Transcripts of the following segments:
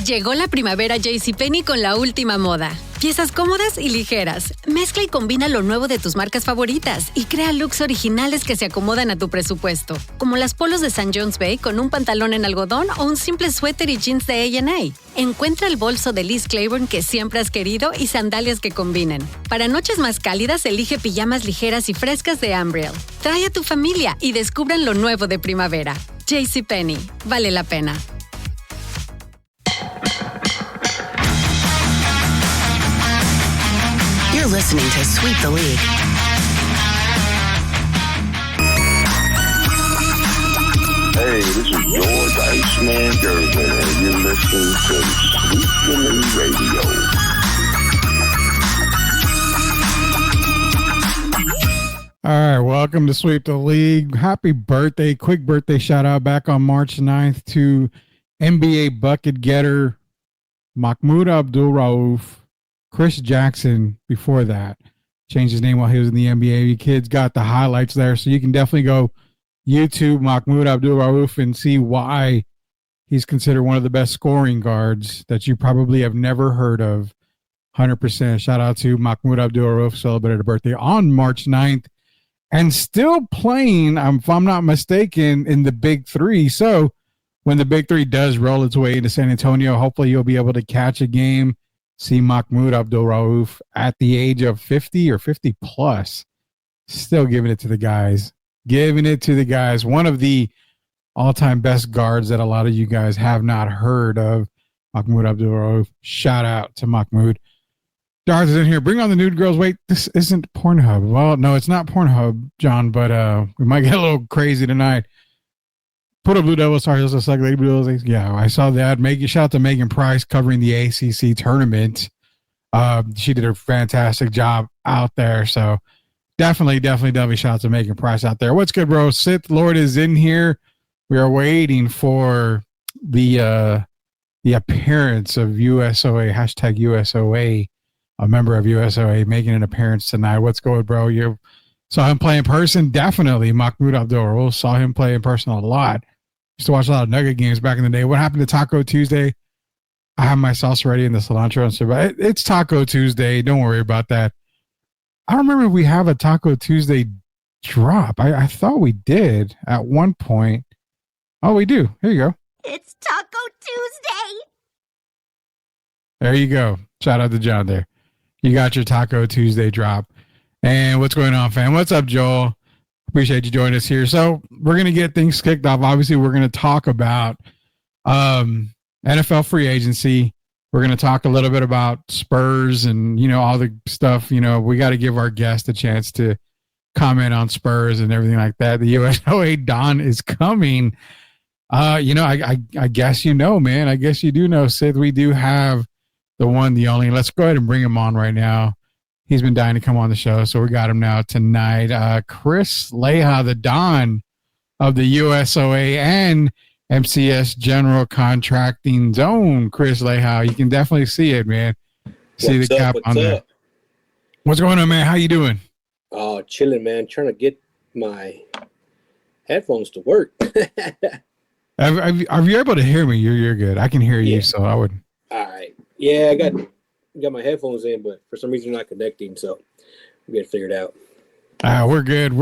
Llegó la primavera JCPenney con la última moda. Piezas cómodas y ligeras. Mezcla y combina lo nuevo de tus marcas favoritas y crea looks originales que se acomodan a tu presupuesto. Como las polos de St. John's Bay con un pantalón en algodón o un simple suéter y jeans de A&A. Encuentra el bolso de Liz Claiborne que siempre has querido y sandalias que combinen. Para noches más cálidas, elige pijamas ligeras y frescas de Ambriel. Trae a tu familia y descubran lo nuevo de primavera. JCPenney. Vale la pena. You're listening to Sweep the League. Hey, this is George Iceman Gervin, and you're listening to Sweep the League Radio. All right, welcome to Sweep the League. Happy birthday. Quick birthday shout out back on March 9th to NBA bucket getter Mahmoud Abdul-Rauf. Chris Jackson before that changed his name while he was in the NBA. You kids got the highlights there, so you can definitely go YouTube Mahmoud Abdul-Rauf and see why he's considered one of the best scoring guards that you probably have never heard of. 100%. Shout out to Mahmoud Abdul-Rauf, celebrated a birthday on March 9th and still playing, if I'm not mistaken, in the Big Three. So when the Big Three does roll its way into San Antonio, hopefully you'll be able to catch a game. See Mahmoud Abdul-Rauf at the age of 50 or 50 plus, still giving it to the guys. One of the all-time best guards that a lot of you guys have not heard of, Mahmoud Abdul-Rauf. Shout out to Mahmoud. Darth is in here. Bring on the nude girls. Wait, this isn't Pornhub. Well, no, it's not Pornhub, John, but we might get a little crazy tonight. Put a Blue Devil. Sorry, this is like Lady Blue Devils. Yeah, I saw that. Shout out to Megan Price covering the ACC tournament. She did a fantastic job out there. So definitely shout out to Megan Price out there. What's good, bro? Sith Lord is in here. We are waiting for the appearance of USOA, hashtag USOA, a member of USOA making an appearance tonight. What's good, bro? You saw him play in person? Definitely. Mahmoud Abdul-Rauf saw him play in person a lot. Used to watch a lot of Nugget games back in the day. What happened to Taco Tuesday? I have my sauce ready in the cilantro and stuff. But it's Taco Tuesday. Don't worry about that. I don't remember if we have a Taco Tuesday drop. I thought we did at one point. Oh, we do. Here you go. It's Taco Tuesday. There you go. Shout out to John there. You got your Taco Tuesday drop. And what's going on, fam? What's up, Joel? Appreciate you joining us here. So we're going to get things kicked off. Obviously, we're going to talk about NFL free agency. We're going to talk a little bit about Spurs and, all the stuff. We got to give our guest a chance to comment on Spurs and everything like that. The USOA Don is coming. I guess man. I guess you do know, Sith. We do have the one, the only. Let's go ahead and bring him on right now. He's been dying to come on the show, so we got him now tonight. Chris Leha, the Don of the USOA and MCS General Contracting Zone. Chris Leha, you can definitely see it, man. See What's the cap up? on there. What's going on, man? How you doing? Oh, chilling, man. Trying to get my headphones to work. Are you able to hear me? You're good. I can hear you, so I would. All right. Yeah, I got my headphones in, but for some reason they're not connecting, so we got to figure it out. We're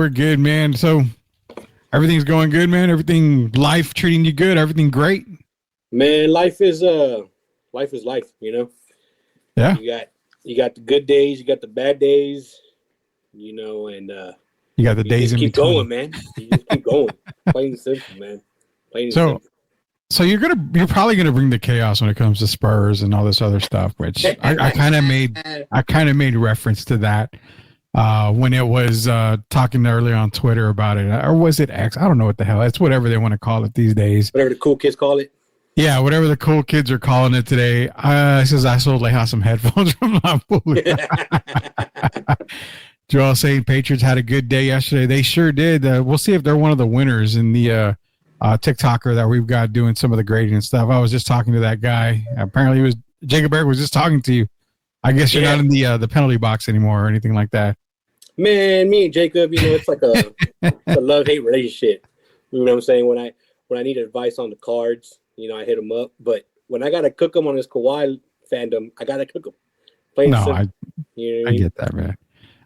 good, man. So everything's going good, man. Life treating you good. Everything great, man. Life is life. Yeah. You got the good days, you got the bad days, and you got the days in keep between. going, man. You just keep going. Plain and simple, man. Plain and simple. So you're probably gonna bring the chaos when it comes to Spurs and all this other stuff, which I kind of made reference to that when it was talking earlier on Twitter about it, or was it X? I don't know what the hell. It's whatever they want to call it these days. Whatever the cool kids call it. Yeah, whatever the cool kids are calling it today. Says I sold Leha some headphones from Joel saying Patriots had a good day yesterday. They sure did. We'll see if they're one of the winners in the Tik Toker that we've got doing some of the grading and stuff. I was just talking to that guy. Apparently, Jacob Berg was just talking to you. I guess you're not in the penalty box anymore or anything like that. Man, me and Jacob, it's like a love-hate relationship. You know what I'm saying? When I need advice on the cards, I hit him up. But when I gotta cook him on his Kawhi fandom, I gotta cook him. Plain No, simple. You know what I get that, man.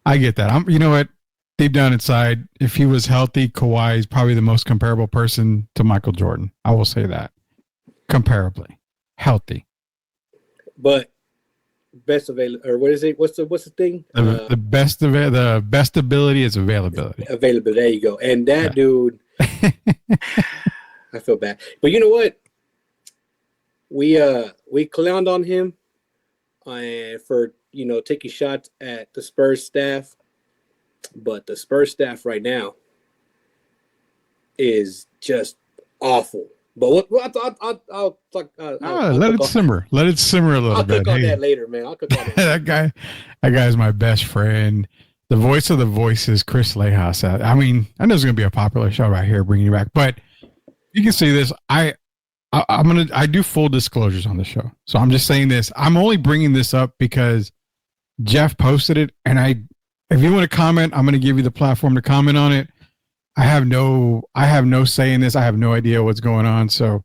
I get that. You know what? Deep down inside, if he was healthy, Kawhi is probably the most comparable person to Michael Jordan. I will say that. Comparably. Healthy. But best available, or what is it? What's the thing? The best ability is availability. Available. There you go. And that dude, I feel bad. But you know what? We clowned on him for taking shots at the Spurs staff, but the Spurs staff right now is just awful. But I'll talk. Let it simmer. Let it simmer a little bit. I'll cook on that later, man. I'll cook on that. that guy's my best friend. The voice of the voices, Chris Lejas. I mean, I know it's going to be a popular show right here, bringing you back. But you can see this. I do full disclosures on the show, so I'm just saying this. I'm only bringing this up because Jeff posted it, and if you want to comment, I'm going to give you the platform to comment on it. I have no say in this. I have no idea what's going on. So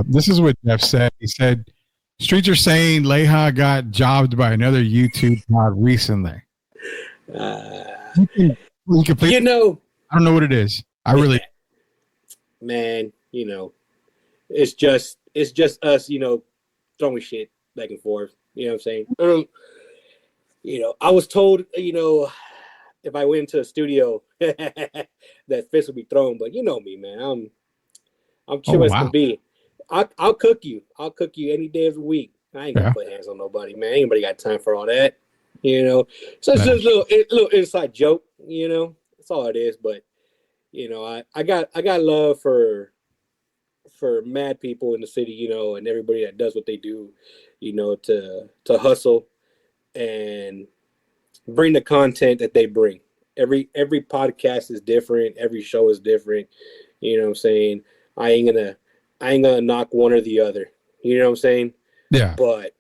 this is what Jeff said. He said, streets are saying Leja got jobbed by another YouTube pod recently. I don't know what it is. Man, it's just us, throwing shit back and forth. You know what I'm saying? I was told, if I went into a studio, that fists would be thrown. But you know me, man. I'm chill as can be. I'll cook you. I'll cook you any day of the week. I ain't gonna put hands on nobody, man. Ain't nobody got time for all that. So it's just a little inside joke. That's all it is. But I got love for mad people in the city, and everybody that does what they do, to hustle and bring the content that they bring. Every podcast is different. Every show is different. You know what I'm saying? I ain't gonna knock one or the other. You know what I'm saying? Yeah. But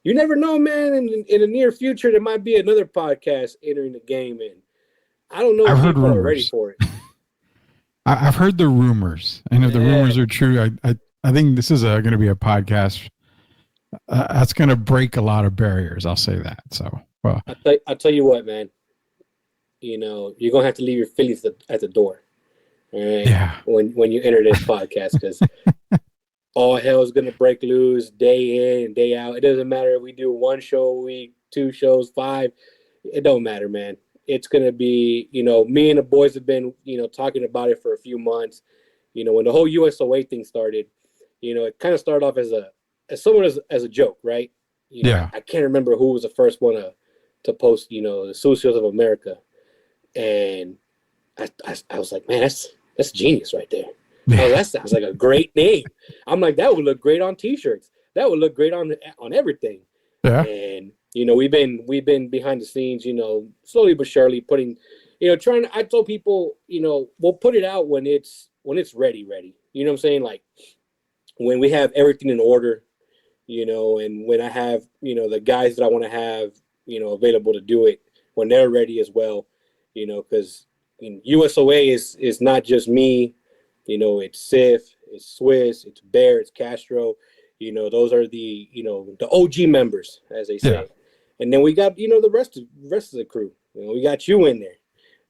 you never know, man. In the near future, there might be another podcast entering the game, and I don't know if people are ready for it. I've heard the rumors, and if the rumors are true, I think this is going to be a podcast that's going to break a lot of barriers. I'll say that. So, well, I'll tell you what, man. You're gonna have to leave your feelings at the door. All right? Yeah. When you enter this podcast, because all hell is gonna break loose day in and day out. It doesn't matter if we do one show a week, 2 shows, 5. It don't matter, man. It's gonna be, me and the boys have been, talking about it for a few months. When the whole USOA thing started, it kind of started off as a joke, right? I can't remember who was the first one to post, the Sucios of America. And I was like, man, that's genius right there. Oh, that sounds like a great name. I'm like, that would look great on T-shirts. That would look great on everything. Yeah. And we've been behind the scenes, slowly but surely putting, trying. I told people, we'll put it out when it's ready. You know what I'm saying? Like when we have everything in order, and when I have, the guys that I want to have, available to do it when they're ready as well. Because USOA is not just me, it's Sif, it's Swiss, it's Bear, it's Castro, those are the OG members, as they say. Yeah. And then we got, the rest of the crew. We got you in there.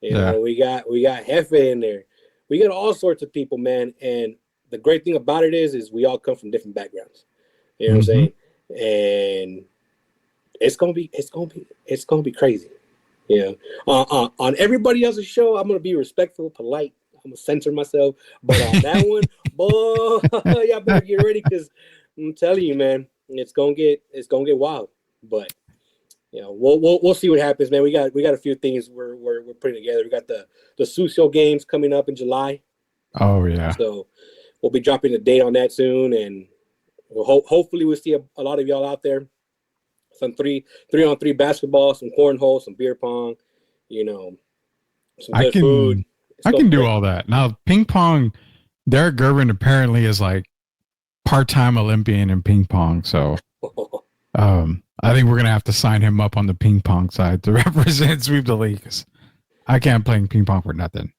We got Jefe in there. We got all sorts of people, man. And the great thing about it is we all come from different backgrounds. You know what I'm saying? And it's gonna be crazy. On everybody else's show, I'm gonna be respectful, polite. I'm gonna censor myself, but on that one, boy, y'all better get ready because I'm telling you, man, it's gonna get wild. But we'll see what happens, man. We got a few things we're putting together. We got the Sucio games coming up in July. Oh yeah. So we'll be dropping a date on that soon, and hopefully we'll see a lot of y'all out there. Some 3-on-3 basketball, some cornhole, some beer pong, some good food. I can do all that. Now, ping pong, Derek Gervin apparently is like part-time Olympian in ping pong. So I think we're going to have to sign him up on the ping pong side to represent Sweep the League. I can't play ping pong for nothing.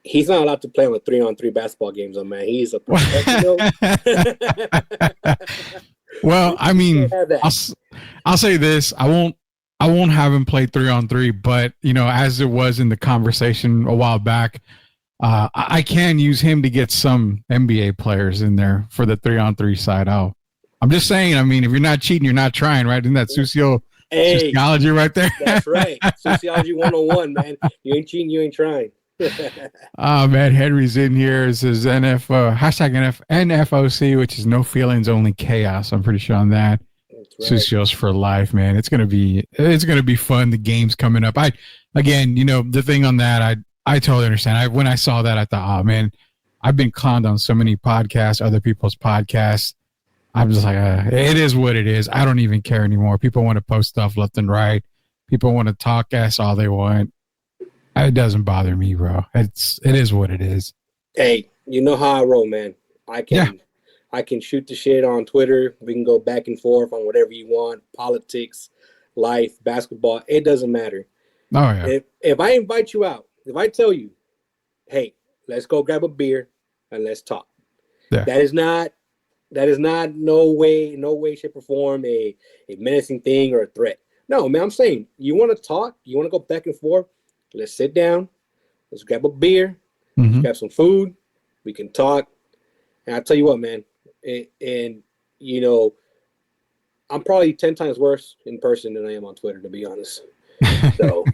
he's not allowed to play on the 3-on-3 basketball games, though, man. He's a professional. Well, I mean, I'll say this: I won't have him play 3-on-3, but as it was in the conversation a while back, I can use him to get some NBA players in there for the 3-on-3 side. I'm just saying. I mean, if you're not cheating, you're not trying, right? Isn't that sociology right there? That's right. Sociology 101, man. You ain't cheating, you ain't trying. Oh man, Henry's in here. It says NFOC, which is no feelings, only chaos. I'm pretty sure on that. Right. Socios for life, man. It's gonna be fun. The game's coming up. The thing on that, I totally understand. When I saw that, I thought, oh man, I've been clowned on so many podcasts, other people's podcasts. I'm just like, it is what it is. I don't even care anymore. People want to post stuff left and right. People want to talk ass all they want. It doesn't bother me, bro. It is what it is. Hey, you know how I roll, man. I can shoot the shit on Twitter. We can go back and forth on whatever you want. Politics, life, basketball. It doesn't matter. Oh yeah. If I invite you out, if I tell you, hey, let's go grab a beer and let's talk. Yeah. That is not no way, shape, or form a menacing thing or a threat. No, man, I'm saying you want to talk, you want to go back and forth. Let's sit down. Let's grab a beer. Let's grab some food. We can talk. And I'll tell you what, man. I'm probably 10 times worse in person than I am on Twitter, to be honest. So,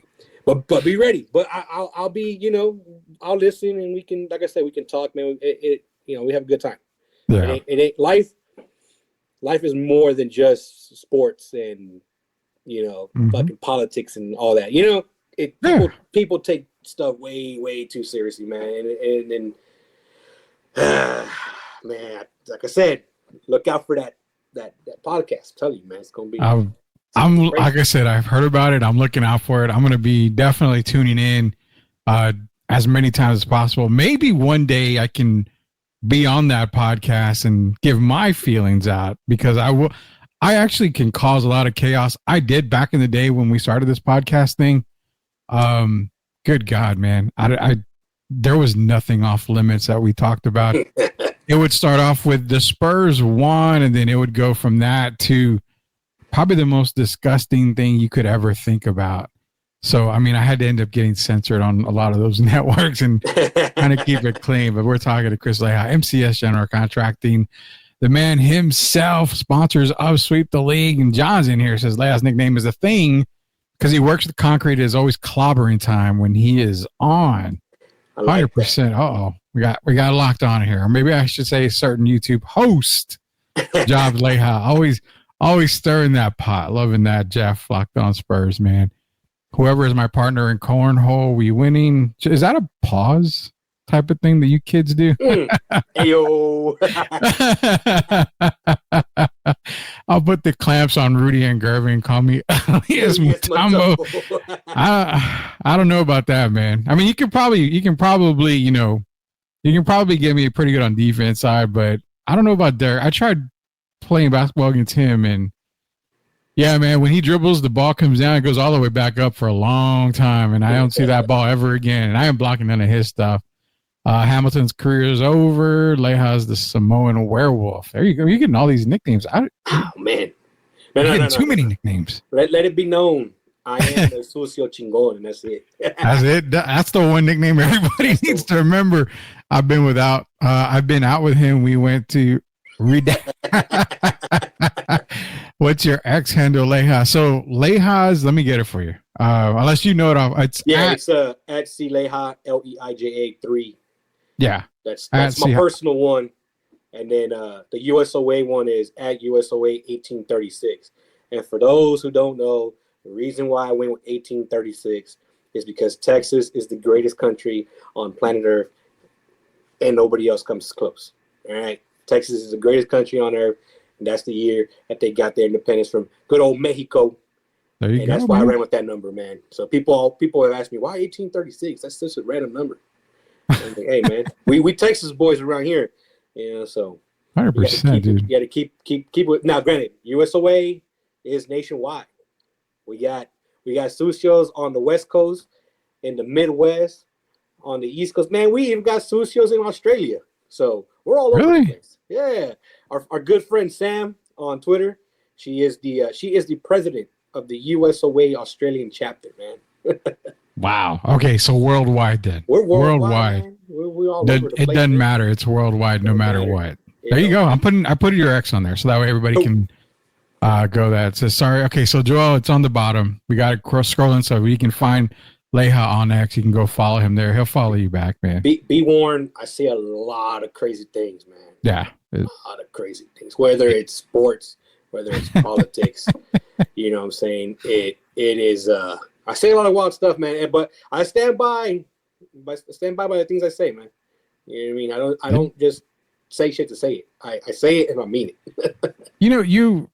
but be ready. But I'll be, I'll listen, and we can, like I said, we can talk, man. We have a good time. Yeah. It ain't life. Life is more than just sports and fucking politics and all that. People take stuff way, way too seriously, man. And man, like I said, look out for that podcast. I'm telling you, man, it's gonna be. I'm like I said, I've heard about it. I'm looking out for it. I'm gonna be definitely tuning in as many times as possible. Maybe one day I can be on that podcast and give my feelings out, because I actually can cause a lot of chaos. I did back in the day when we started this podcast thing. Good God, man. There was nothing off limits that we talked about. It would start off with the Spurs won, and then it would go from that to probably the most disgusting thing you could ever think about. So, I mean, I had to end up getting censored on a lot of those networks and kind of keep it clean. But we're talking to Chris Leha, MCS General Contracting, the man himself, sponsors of Sweep the League. And John's in here, says Leha's nickname is a thing because he works with concrete. Is always clobbering time when he is on. 100%. Uh-oh. We got locked on here. Or maybe I should say a certain YouTube host, Job Leha. Always stirring that pot. Loving that, Jeff. Locked on Spurs, man. Whoever is my partner in cornhole, we winning. Is that a pause type of thing that you kids do? Ayo. I'll put the clamps on Rudy and Gervin and call me Elias Mutombo. I don't know about that, man. I mean, you can probably get me pretty good on defense side, but I don't know about Derek. I tried playing basketball against him, and yeah, man, when he dribbles, the ball comes down, it goes all the way back up for a long time, and I don't see that ball ever again. And I am blocking none of his stuff. Hamilton's career is over. Leha's the Samoan werewolf. There you go. You're getting all these nicknames. Oh, man. No, too many nicknames. Let it be known. I am the Sucio Chingon, and that's it. That's it. That's the one nickname everybody needs to remember. I've been out with him. We went to What's your X handle, Leha? So Leha's, let me get it for you. Unless you know it off. It's at C Leha, Leija 3. Yeah. That's my personal one. And then the USOA one is at USOA 1836. And for those who don't know, the reason why I went with 1836 is because Texas is the greatest country on planet Earth, and nobody else comes close. All right. Texas is the greatest country on earth, and that's the year that they got their independence from good old Mexico. There you and go, that's why I ran with that number, man. So people have asked me, why 1836? That's just a random number. I'm like, hey, man, we Texas boys around here, so 100%, dude. You got to keep it. Now, granted, USOA is nationwide. We got Sucios on the West Coast, in the Midwest, on the East Coast. Man, we even got Sucios in Australia. So we're all over Really? the place. Yeah. Our good friend Sam on Twitter, she is the president of the USOA Australian chapter, man. Wow. Okay, so worldwide then. We're worldwide. Man. We're all over the place. It doesn't matter. It's worldwide, no matter what. There you go. I put your X on there, so that way everybody can go that. It says sorry. Okay, so Joel, it's on the bottom. We got it scrolling, so you can find Leha on X. You can go follow him there. He'll follow you back, man. Be warned. I see a lot of crazy things, man. Yeah, a lot of crazy things. Whether it's sports, whether it's politics, you know what I'm saying. It is. I say a lot of wild stuff, man. But I stand by the things I say, man. You know what I mean? I don't just say shit to say it. I say it and I mean it. You know, you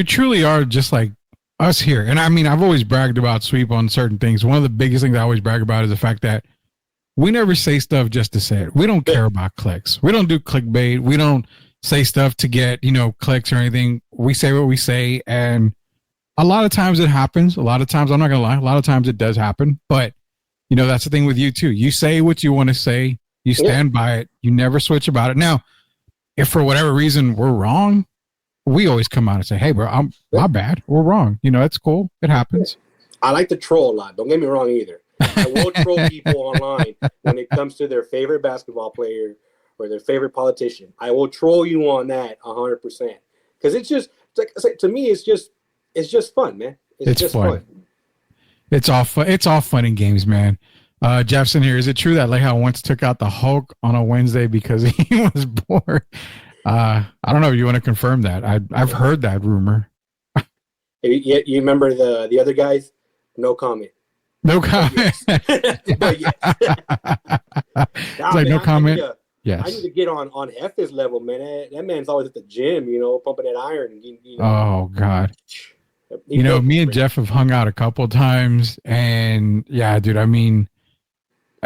truly are just like us here. And I mean, I've always bragged about Sweep on certain things. One of the biggest things I always brag about is the fact that we never say stuff just to say it. We don't care about clicks. We don't do clickbait. We don't say stuff to get, clicks or anything. We say what we say. And a lot of times it happens. A lot of times, I'm not going to lie, a lot of times it does happen. But, that's the thing with you too. You say what you want to say. You stand by it. You never switch about it. Now, if for whatever reason we're wrong, we always come out and say, hey, bro, my bad. We're wrong. It's cool. It happens. I like to troll a lot. Don't get me wrong either. I will troll people online when it comes to their favorite basketball player or their favorite politician. I will troll you on that 100%. Because it's just, to me, it's just fun, man. It's just fun. It's all fun. It's all fun and games, man. Jeffson here. Is it true that Leha once took out the Hulk on a Wednesday because he was bored? I don't know if you want to confirm that. I've heard that rumor. You remember the other guys? No comment. No comment. But yes. It's like no comment. Yes. I need to get on Hef's level, man. That man's always at the gym, pumping that iron. Oh God. Me and Jeff have hung out a couple times, and yeah, dude. I mean,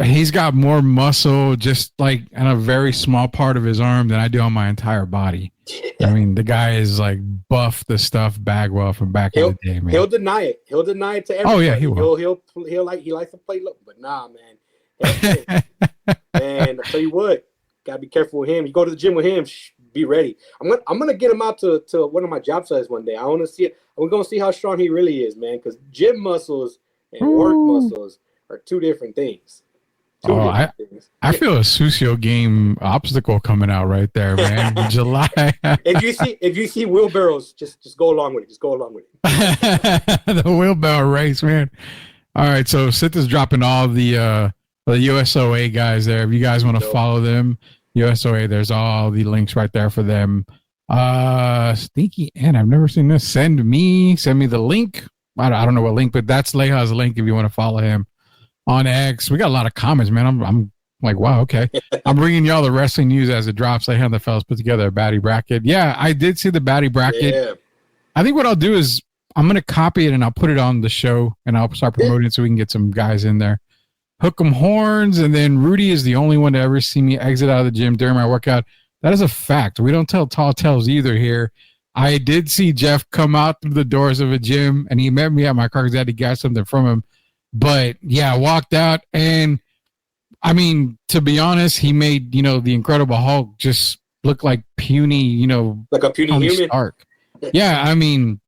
he's got more muscle just like in a very small part of his arm than I do on my entire body. I mean, the guy is like buff the stuff Bagwell from back in the day, man. He'll deny it. He'll deny it to everybody. Oh yeah, he will. He likes to play low, but nah, man. And I tell you what, gotta be careful with him. You go to the gym with him, be ready. I'm gonna get him out to one of my job sites one day. I want to see it. We're gonna see how strong he really is, man. Because gym muscles and work muscles are two different things. I feel a Sucio game obstacle coming out right there, man. In July. if you see wheelbarrows, just go along with it. Just go along with it. The wheelbarrow race, man. All right, so Sith is dropping all the USOA guys there. If you guys want to follow them, USOA, there's all the links right there for them. Stinky and I've never seen this. Send me the link. I don't know what link, but that's Leha's link if you want to follow him on X. We got a lot of comments, man. I'm like, wow, okay. I'm bringing y'all the wrestling news as it drops. Leha and the fellas put together a baddie bracket. Yeah, I did see the baddie bracket. Yeah. I think what I'll do is I'm going to copy it and I'll put it on the show and I'll start promoting it so we can get some guys in there. Hook 'em horns, and then Rudy is the only one to ever see me exit out of the gym during my workout. That is a fact. We don't tell tall tales either here. I did see Jeff come out through the doors of a gym, and he met me at my car because I had to get something from him. But, yeah, I walked out, and, I mean, to be honest, he made, the Incredible Hulk just look like puny, like a puny Tony human. Stark. Yeah, I mean,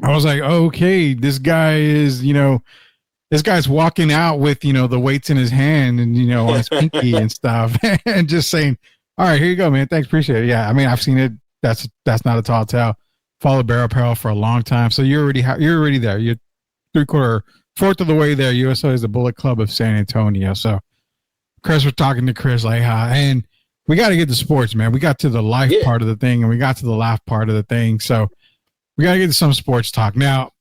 I was like, okay, this guy is, this guy's walking out with, the weights in his hand and, on his pinky and stuff and just saying, all right, here you go, man. Thanks. Appreciate it. Yeah. I mean, I've seen it. That's not a tall tale. Followed Barrel Apparel for a long time. So you're already there. You're fourth of the way there. USO is the Bullet Club of San Antonio. So Chris, we're talking to Chris Leha, and we got to get to sports, man. We got to the life part of the thing and we got to the laugh part of the thing. So we got to get to some sports talk. Now,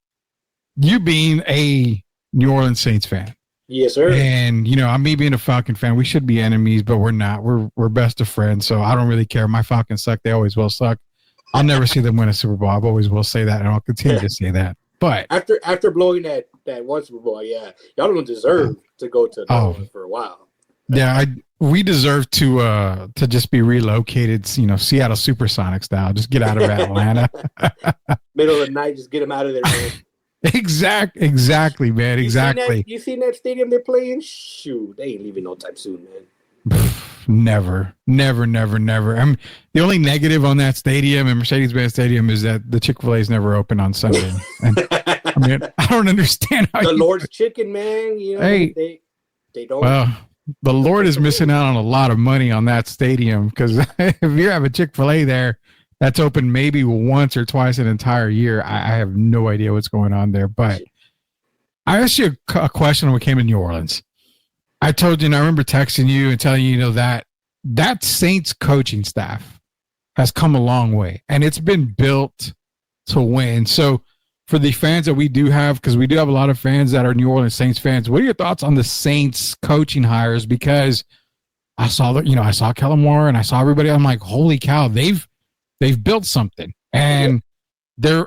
you being a New Orleans Saints fan. Yes, sir. And, me being a Falcon fan, we should be enemies, but we're not. We're best of friends, so I don't really care. My Falcons suck. They always will suck. I'll never see them win a Super Bowl. I always will say that, and I'll continue to say that. But after blowing that one Super Bowl, yeah, y'all don't deserve to go to New Orleans for a while. Yeah, we deserve to just be relocated, Seattle Supersonic style. Just get out of Atlanta. Middle of the night, just get them out of there, man. Exactly, man. Exactly. You seen that stadium they're playing? Shoot, they ain't leaving no time soon, man. Never. The only negative on that stadium and Mercedes-Benz Stadium is that the Chick-fil-A is never open on Sunday. And I mean, I don't understand how the Lord's Chicken, man. You know, they don't. Well, the Lord is missing out on a lot of money on that stadium because if you have a Chick-fil-A there that's open maybe once or twice an entire year, I have no idea what's going on there. But I asked you a question when we came to New Orleans. I told you, and I remember texting you and telling you, that Saints coaching staff has come a long way, and it's been built to win. So for the fans that we do have, because we do have a lot of fans that are New Orleans Saints fans, what are your thoughts on the Saints coaching hires? Because I saw I saw Kellen Moore and I saw everybody. I'm like, holy cow, they've built something, and they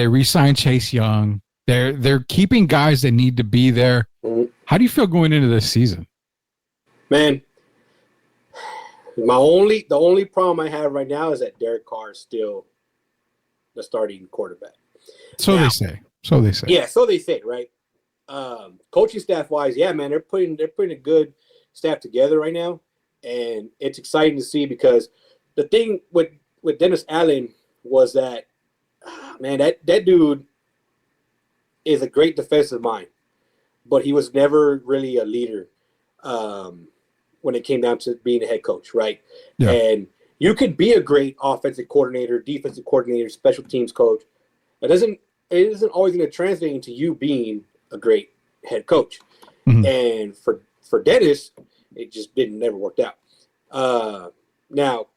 re-signed Chase Young. They're keeping guys that need to be there. How do you feel going into this season? Man, the only problem I have right now is that Derek Carr is still the starting quarterback. So they say. Yeah, so they say, right? Coaching staff wise, yeah, man, they're putting a good staff together right now, and it's exciting to see because the thing with Dennis Allen was that, man, that dude is a great defensive mind, but he was never really a leader when it came down to being a head coach, right? Yeah. And you could be a great offensive coordinator, defensive coordinator, special teams coach. It isn't always going to translate into you being a great head coach. Mm-hmm. And for Dennis, it just never worked out. Now,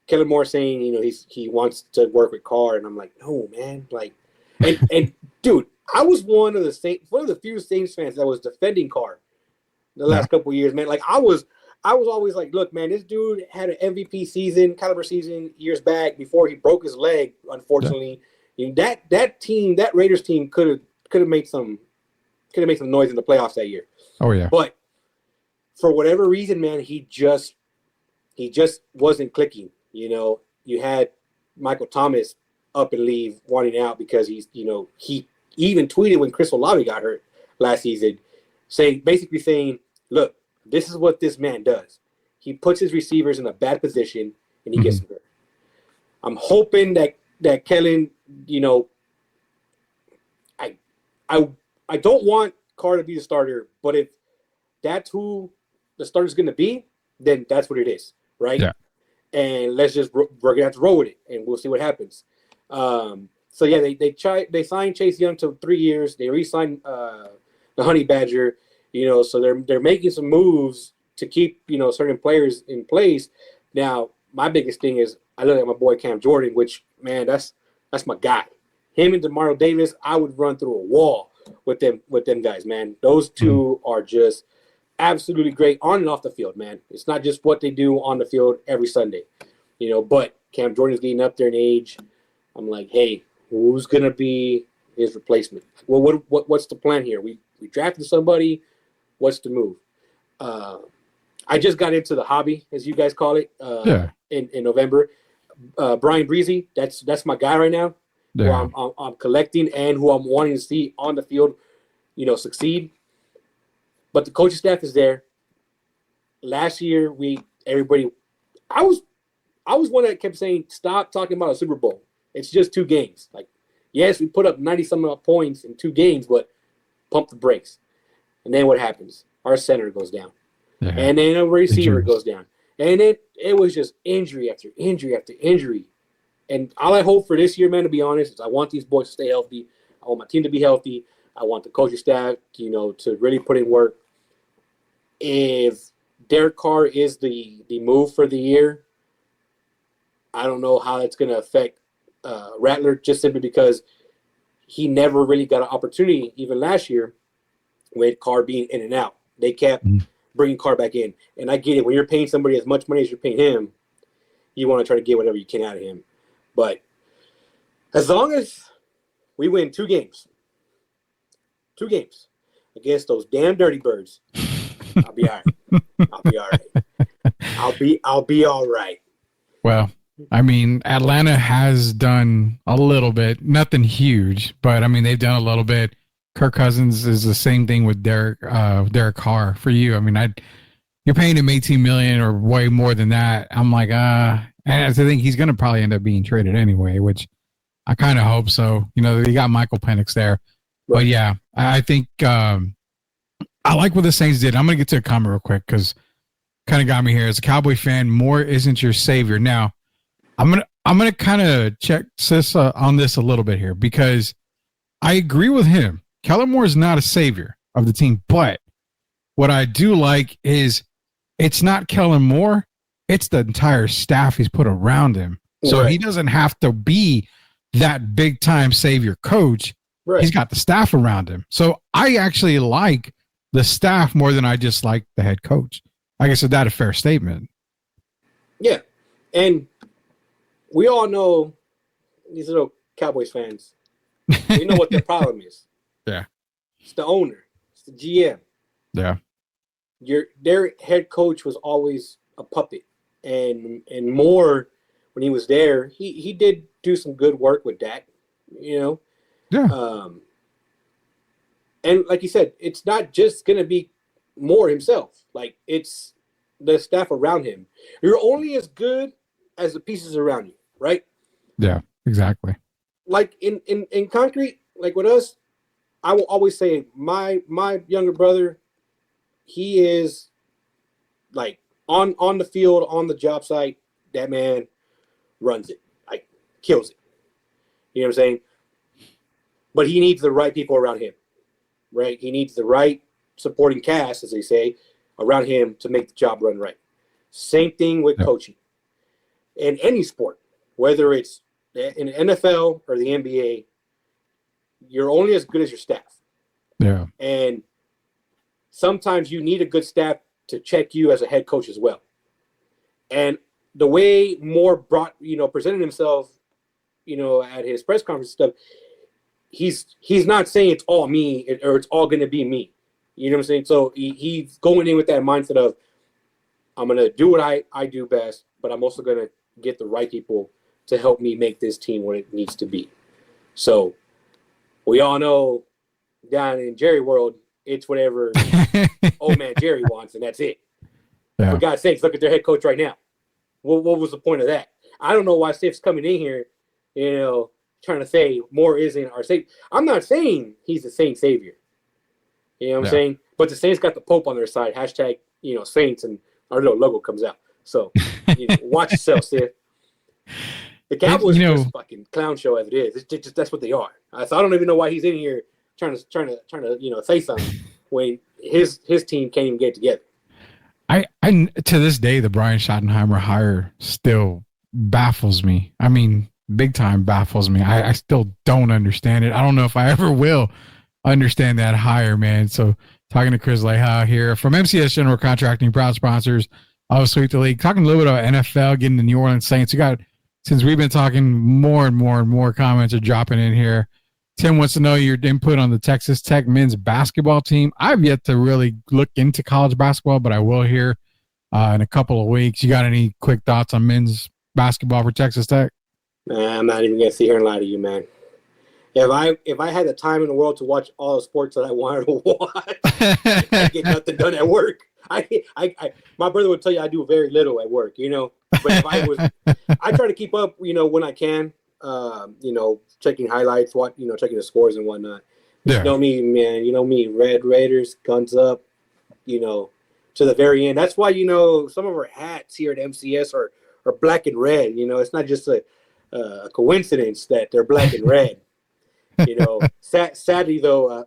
Kellen Moore saying, he wants to work with Carr, and I'm like, no, man, like, and dude, I was one of the few Saints fans that was defending Carr the last couple of years, man. Like I was always like, look, man, this dude had an MVP caliber season years back before he broke his leg, unfortunately. Yeah. That Raiders team could have made some noise in the playoffs that year. Oh yeah. But for whatever reason, man, he just wasn't clicking. You had Michael Thomas up and leave, wanting out because he even tweeted when Chris Olave got hurt last season, basically saying, look, this is what this man does. He puts his receivers in a bad position and he gets hurt. I'm hoping that Kellen, I don't want Carr to be the starter, but if that's who the starter is going to be, then that's what it is, right? Yeah. And we're going to have to roll with it, and we'll see what happens. So yeah, they signed Chase Young to 3 years. They re-signed the Honey Badger, so they're making some moves to keep certain players in place. Now, my biggest thing is I look at my boy Cam Jordan, which, man, that's my guy. Him and DeMario Davis, I would run through a wall with them guys, man. Those two are just absolutely great on and off the field, man. It's not just what they do on the field every Sunday, but Cam Jordan's getting up there in age. I'm like, hey, who's gonna be his replacement? Well, what's the plan here? We drafted somebody. What's the move? I just got into the hobby, as you guys call it, in November. Brian Breezy, that's my guy right now. Yeah. Who I'm collecting and who I'm wanting to see on the field, succeed. But the coaching staff is there. Last year, I was one that kept saying, stop talking about a Super Bowl. It's just 2 games. Like, yes, we put up 90-some points in 2 games, but pump the brakes. And then what happens? Our center goes down. Yeah. And then a receiver goes down. And it was just injury after injury after injury. And all I hope for this year, man, to be honest, is I want these boys to stay healthy. I want my team to be healthy. I want the coaching staff, to really put in work. If Derek Carr is the move for the year, I don't know how it's going to affect Rattler, just simply because he never really got an opportunity, even last year, with Carr being in and out. They kept bringing Carr back in. And I get it. When you're paying somebody as much money as you're paying him, you want to try to get whatever you can out of him. But as long as we win 2 games against those damn Dirty Birds, I'll be all right. I'll be all right. Well, I mean, Atlanta has done a little bit, nothing huge, but I mean, they've done a little bit. Kirk Cousins is the same thing with Derek Carr for you. I mean, you're paying him 18 million or way more than that. I'm like, and I think he's going to probably end up being traded anyway, which I kind of hope so. You know, they got Michael Penix there, but yeah, I think I like what the Saints did. I'm going to get to a comment real quick because kind of got me here as a Cowboy fan. Moore isn't your savior. Now, I'm gonna kind of check Sis on this a little bit here because I agree with him. Kellen Moore is not a savior of the team, but what I do like is it's not Kellen Moore, it's the entire staff he's put around him. So he doesn't have to be that big time savior coach. Right. He's got the staff around him. So I actually like the staff more than I just like the head coach. I guess is that a fair statement? Yeah, and we all know these little Cowboys fans. We know what their problem is. Yeah. It's the owner. It's the GM. Yeah. Their head coach was always a puppet. And Moore, when he was there, he did do some good work with Dak, you know? Yeah. And like you said, it's not just going to be Moore himself. Like, it's the staff around him. You're only as good as the pieces around you, right? Yeah, exactly. Like in concrete, like with us, I will always say my younger brother, he is like on the field, on the job site, that man runs it, like kills it. You know what I'm saying? But he needs the right people around him, right? He needs the right supporting cast, as they say, around him to make the job run right. Same thing with coaching. In any sport, whether it's in the NFL or the NBA, you're only as good as your staff. Yeah. And sometimes you need a good staff to check you as a head coach as well. And the way Moore presented himself, at his press conference stuff, he's not saying it's all me or it's all going to be me. You know what I'm saying? So he's going in with that mindset of, I'm going to do what I do best, but I'm also going to get the right people to help me make this team what it needs to be. So we all know down in Jerry world, it's whatever old man Jerry wants, and that's it. Yeah. For God's sakes, look at their head coach right now. What was the point of that? I don't know why Stiff's coming in here, trying to say Moore isn't our savior. I'm not saying he's the Saint savior. You know what I'm saying? But the Saints got the Pope on their side. Hashtag, Saints, and our little logo comes out. So watch yourself, Steph. The Cowboys are just a fucking clown show as it is. It's just that's what they are. So I don't even know why he's in here trying to say something when his team can't even get together. I to this day, the Brian Schottenheimer hire still baffles me. I mean, big time baffles me. I still don't understand it. I don't know if I ever will understand that hire, man. So talking to Chris Leha here from MCS General Contracting, proud sponsors of Sweep the League. Talking a little bit about NFL, getting the New Orleans Saints. Since we've been talking, more and more comments are dropping in here. Tim wants to know your input on the Texas Tech men's basketball team. I've yet to really look into college basketball, but I will here in a couple of weeks. You got any quick thoughts on men's basketball for Texas Tech? Nah, I'm not even going to sit here and lie to you, man. If I had the time in the world to watch all the sports that I wanted to watch, I get nothing done at work. My brother would tell you I do very little at work, But if I try to keep up, when I can, checking highlights, checking the scores and whatnot. Yeah. You know me, man. You know me, Red Raiders, guns up, to the very end. That's why, some of our hats here at MCS are black and red. It's not just a coincidence that they're black and red. Sadly though,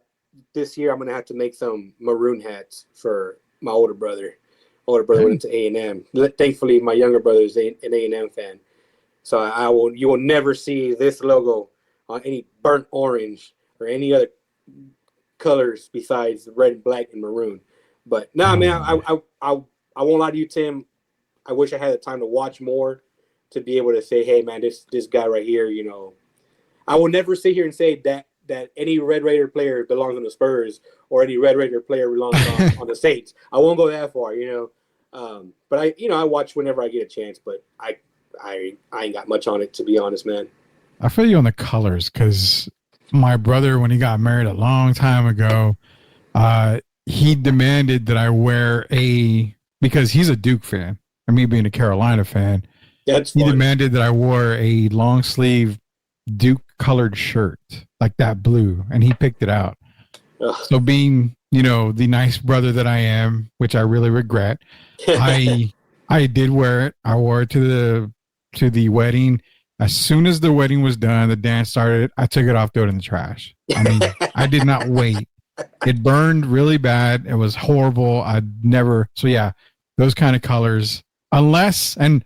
this year I'm gonna have to make some maroon hats for my older brother. Went into A&M. Thankfully, my younger brother is an A&M fan, so you will never see this logo on any burnt orange or any other colors besides red, black, and maroon. But man, I won't lie to you, Tim. I wish I had the time to watch more to be able to say, hey man, this guy right here, I will never sit here and say that any Red Raider player belongs on the Spurs or any Red Raider player belongs on the Saints. I won't go that far, But I watch whenever I get a chance. But I I ain't got much on it, to be honest, man. I feel you on the colors because my brother, when he got married a long time ago, he demanded that I wear because he's a Duke fan and me being a Carolina fan. That's he fun. demanded that I wore a long sleeve Duke colored shirt like that blue, and he picked it out. Ugh. So being, the nice brother that I am, which I really regret, I did wear it. I wore it to the wedding. As soon as the wedding was done, the dance started, I took it off, threw it in the trash. I mean, I did not wait. It burned really bad. It was horrible. So yeah, those kind of colors, and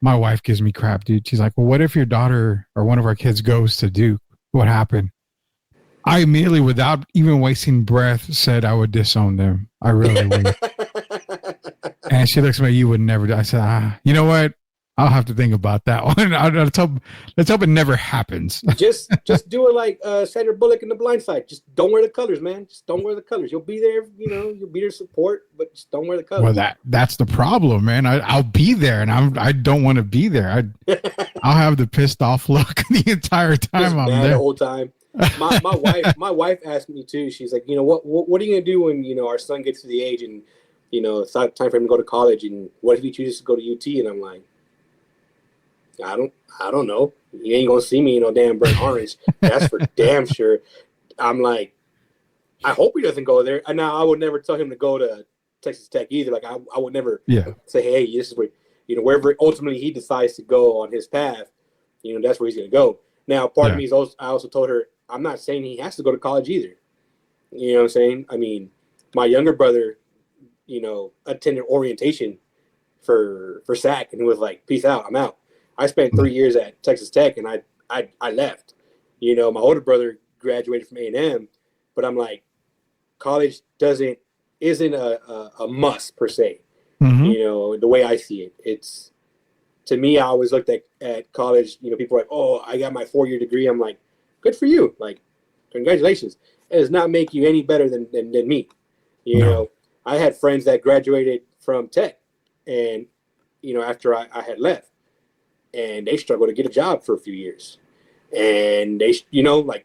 my wife gives me crap, dude. She's like, well, what if your daughter or one of our kids goes to Duke? What happened? I immediately, without even wasting breath, said I would disown them. I really would. And she looks at me, you would never do. I said, you know what? I'll have to think about that one. Let's hope it never happens. just do it like Sandra Bullock in The Blind Side. Just don't wear the colors, man. Just don't wear the colors. You'll be there, you'll be there support, but just don't wear the colors. Well, that's the problem, man. I'll be there, and I don't want to be there. I'll have the pissed off look the entire time I'm there. The whole time. My wife asked me too. She's like, what are you gonna do when our son gets to the age and it's time for him to go to college, and what if he chooses to go to UT? And I'm like, I don't know. You ain't gonna see me, damn burnt orange. That's for damn sure. I'm like, I hope he doesn't go there. And now I would never tell him to go to Texas Tech either. Like I would never say, hey, this is where wherever ultimately he decides to go on his path, that's where he's gonna go. Now, part of me is also, I also told her, I'm not saying he has to go to college either. You know what I'm saying? I mean, my younger brother, attended orientation for SAC, and he was like, peace out, I'm out. I spent 3 years at Texas Tech, and I left. My older brother graduated from A&M, but I'm like, college isn't a must per se. Mm-hmm. The way I see it, it's, to me, I always looked at college. People are like, oh, I got my 4-year degree. I'm like, good for you. Like, congratulations. It does not make you any better than me. I had friends that graduated from Tech, and after I had left, and they struggled to get a job for a few years, and they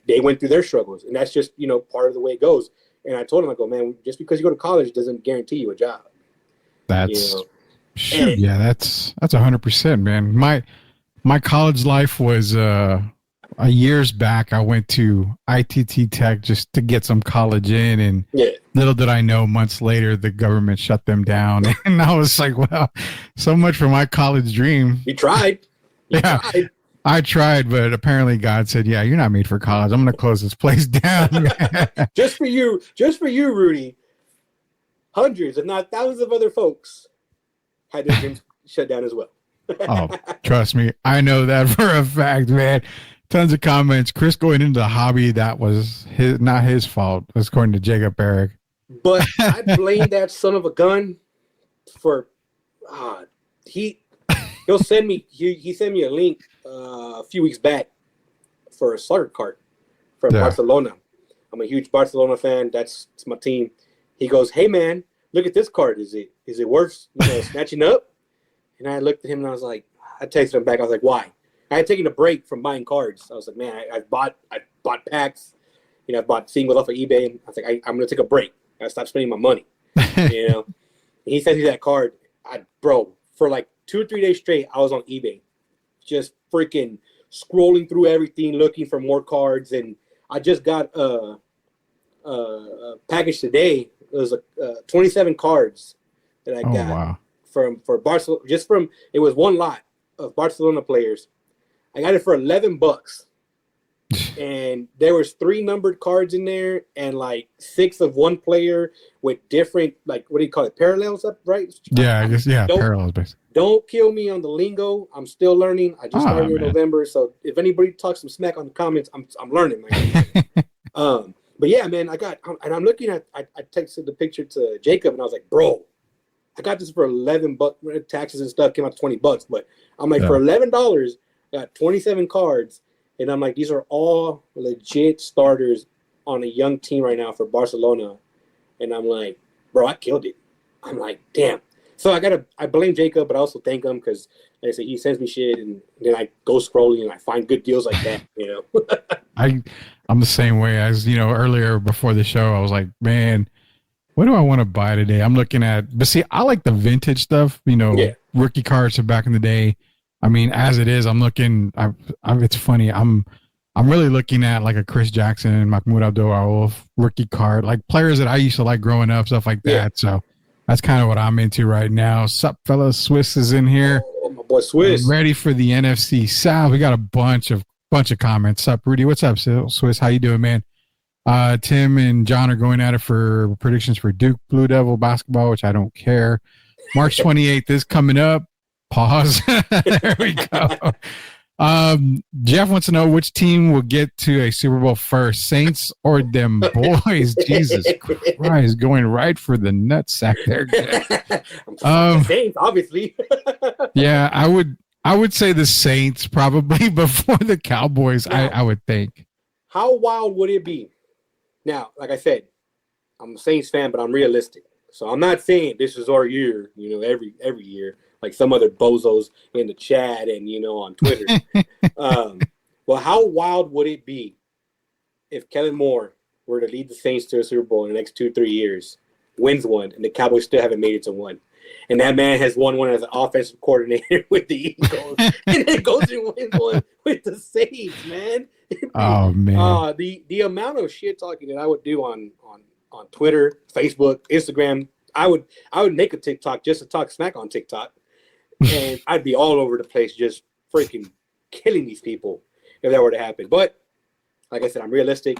they went through their struggles, and that's just part of the way it goes. And I told them, I go, man, just because you go to college doesn't guarantee you a job. That's 100%, man. My college life was years back. I went to ITT Tech just to get some college in, and little did I know, months later the government shut them down, and I was like, well, so much for my college dream. You tried. Tried. I tried, but apparently God said, yeah, you're not made for college. I'm going to close this place down. Just for you, Rudy, hundreds, if not thousands of other folks had their dreams shut down as well. Oh, trust me. I know that for a fact, man. Tons of comments. Chris going into the hobby, that was not his fault, according to Jacob Eric. But I blame that son of a gun for he'll send me he sent me a link a few weeks back for a soccer cart from Barcelona. I'm a huge Barcelona fan. It's my team. He goes, hey man, look at this card. Is it worth snatching up? And I looked at him and I was like, I texted him back. I was like, why? I had taken a break from buying cards. I was like, man, I bought packs. I bought singles off of eBay. And I was like, I'm gonna take a break. I gotta stop spending my money. And he sent me that card. For like 2 or 3 days straight, I was on eBay, just freaking scrolling through everything, looking for more cards. And I just got a package today. It was 27 cards that I got for Barcelona. It was one lot of Barcelona players. I got it for $11, and there was 3 numbered cards in there, and like 6 of one player with different, like, what do you call it, parallels up, right? Yeah, I guess parallels basically. Don't kill me on the lingo. I'm still learning. I just started in November, so if anybody talks some smack on the comments, I'm learning, man. But yeah, man, I'm looking at. I texted the picture to Jacob, and I was like, bro, I got this for $11. Taxes and stuff came out to $20, but I'm like, for $11, I got 27 cards, and I'm like, these are all legit starters on a young team right now for Barcelona, and I'm like, bro, I killed it. I'm like, damn. So I blame Jacob, but I also thank him because, like I said, he sends me shit, and then I go scrolling and I find good deals like that. I'm the same way. As earlier before the show, I was like, man, what do I want to buy today? I'm looking at, but see, I like the vintage stuff. Rookie cards from back in the day. I mean, as it is, I'm looking. It's funny. I'm really looking at like a Chris Jackson and Mahmoud Abdul-Rauf rookie card, like players that I used to like growing up, stuff like that. Yeah. So that's kind of what I'm into right now. Sup, fellas? Swiss is in here. Oh, my boy Swiss. Ready for the NFC South. We got a bunch of comments. Sup, Rudy? What's up, Swiss? How you doing, man? Tim and John are going at it for predictions for Duke Blue Devil basketball, which I don't care. March 28th is coming up. Pause. There we go. Jeff wants to know which team will get to a Super Bowl first, Saints or them boys. Jesus Christ, going right for the nutsack there. Saints, obviously. Yeah, I would say the Saints probably before the Cowboys. Now, I would think. How wild would it be? Now, like I said, I'm a Saints fan, but I'm realistic. So I'm not saying this is our year, every year, like some other bozos in the chat and, on Twitter. Well, how wild would it be if Kellen Moore were to lead the Saints to a Super Bowl in the next 2-3 years, wins one, and the Cowboys still haven't made it to one? And that man has won one as an offensive coordinator with the Eagles, and then goes and wins one with the Saints, man. Oh man! The amount of shit talking that I would do on Twitter, Facebook, Instagram, I would make a TikTok just to talk smack on TikTok, and I'd be all over the place just freaking killing these people if that were to happen. But like I said, I'm realistic.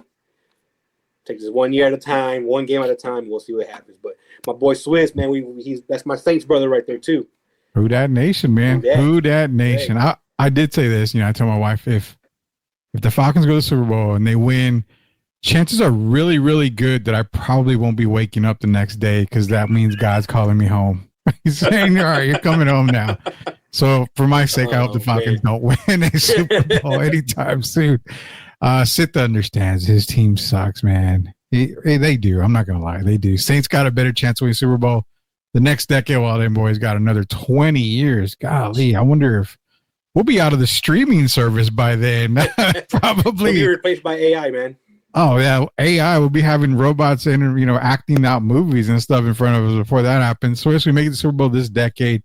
Take this 1 year at a time, one game at a time, and we'll see what happens. But my boy Swiss, man, that's my Saints brother right there too. Who dat nation, man? Who dat nation? Hey. I did say this. I told my wife if the Falcons go to the Super Bowl and they win, chances are really, really good that I probably won't be waking up the next day because that means God's calling me home. He's saying, all right, you're coming home now. So for my sake, I hope the Falcons don't win a Super Bowl anytime soon. Sitha understands his team sucks, man. They do. I'm not going to lie. They do. Saints got a better chance to win Super Bowl the next decade while them boys got another 20 years. Golly, I wonder if we'll be out of the streaming service by then. Probably. We'll be replaced by AI, man. Oh, yeah. AI will be having robots and, acting out movies and stuff in front of us before that happens. So as we make it the Super Bowl this decade,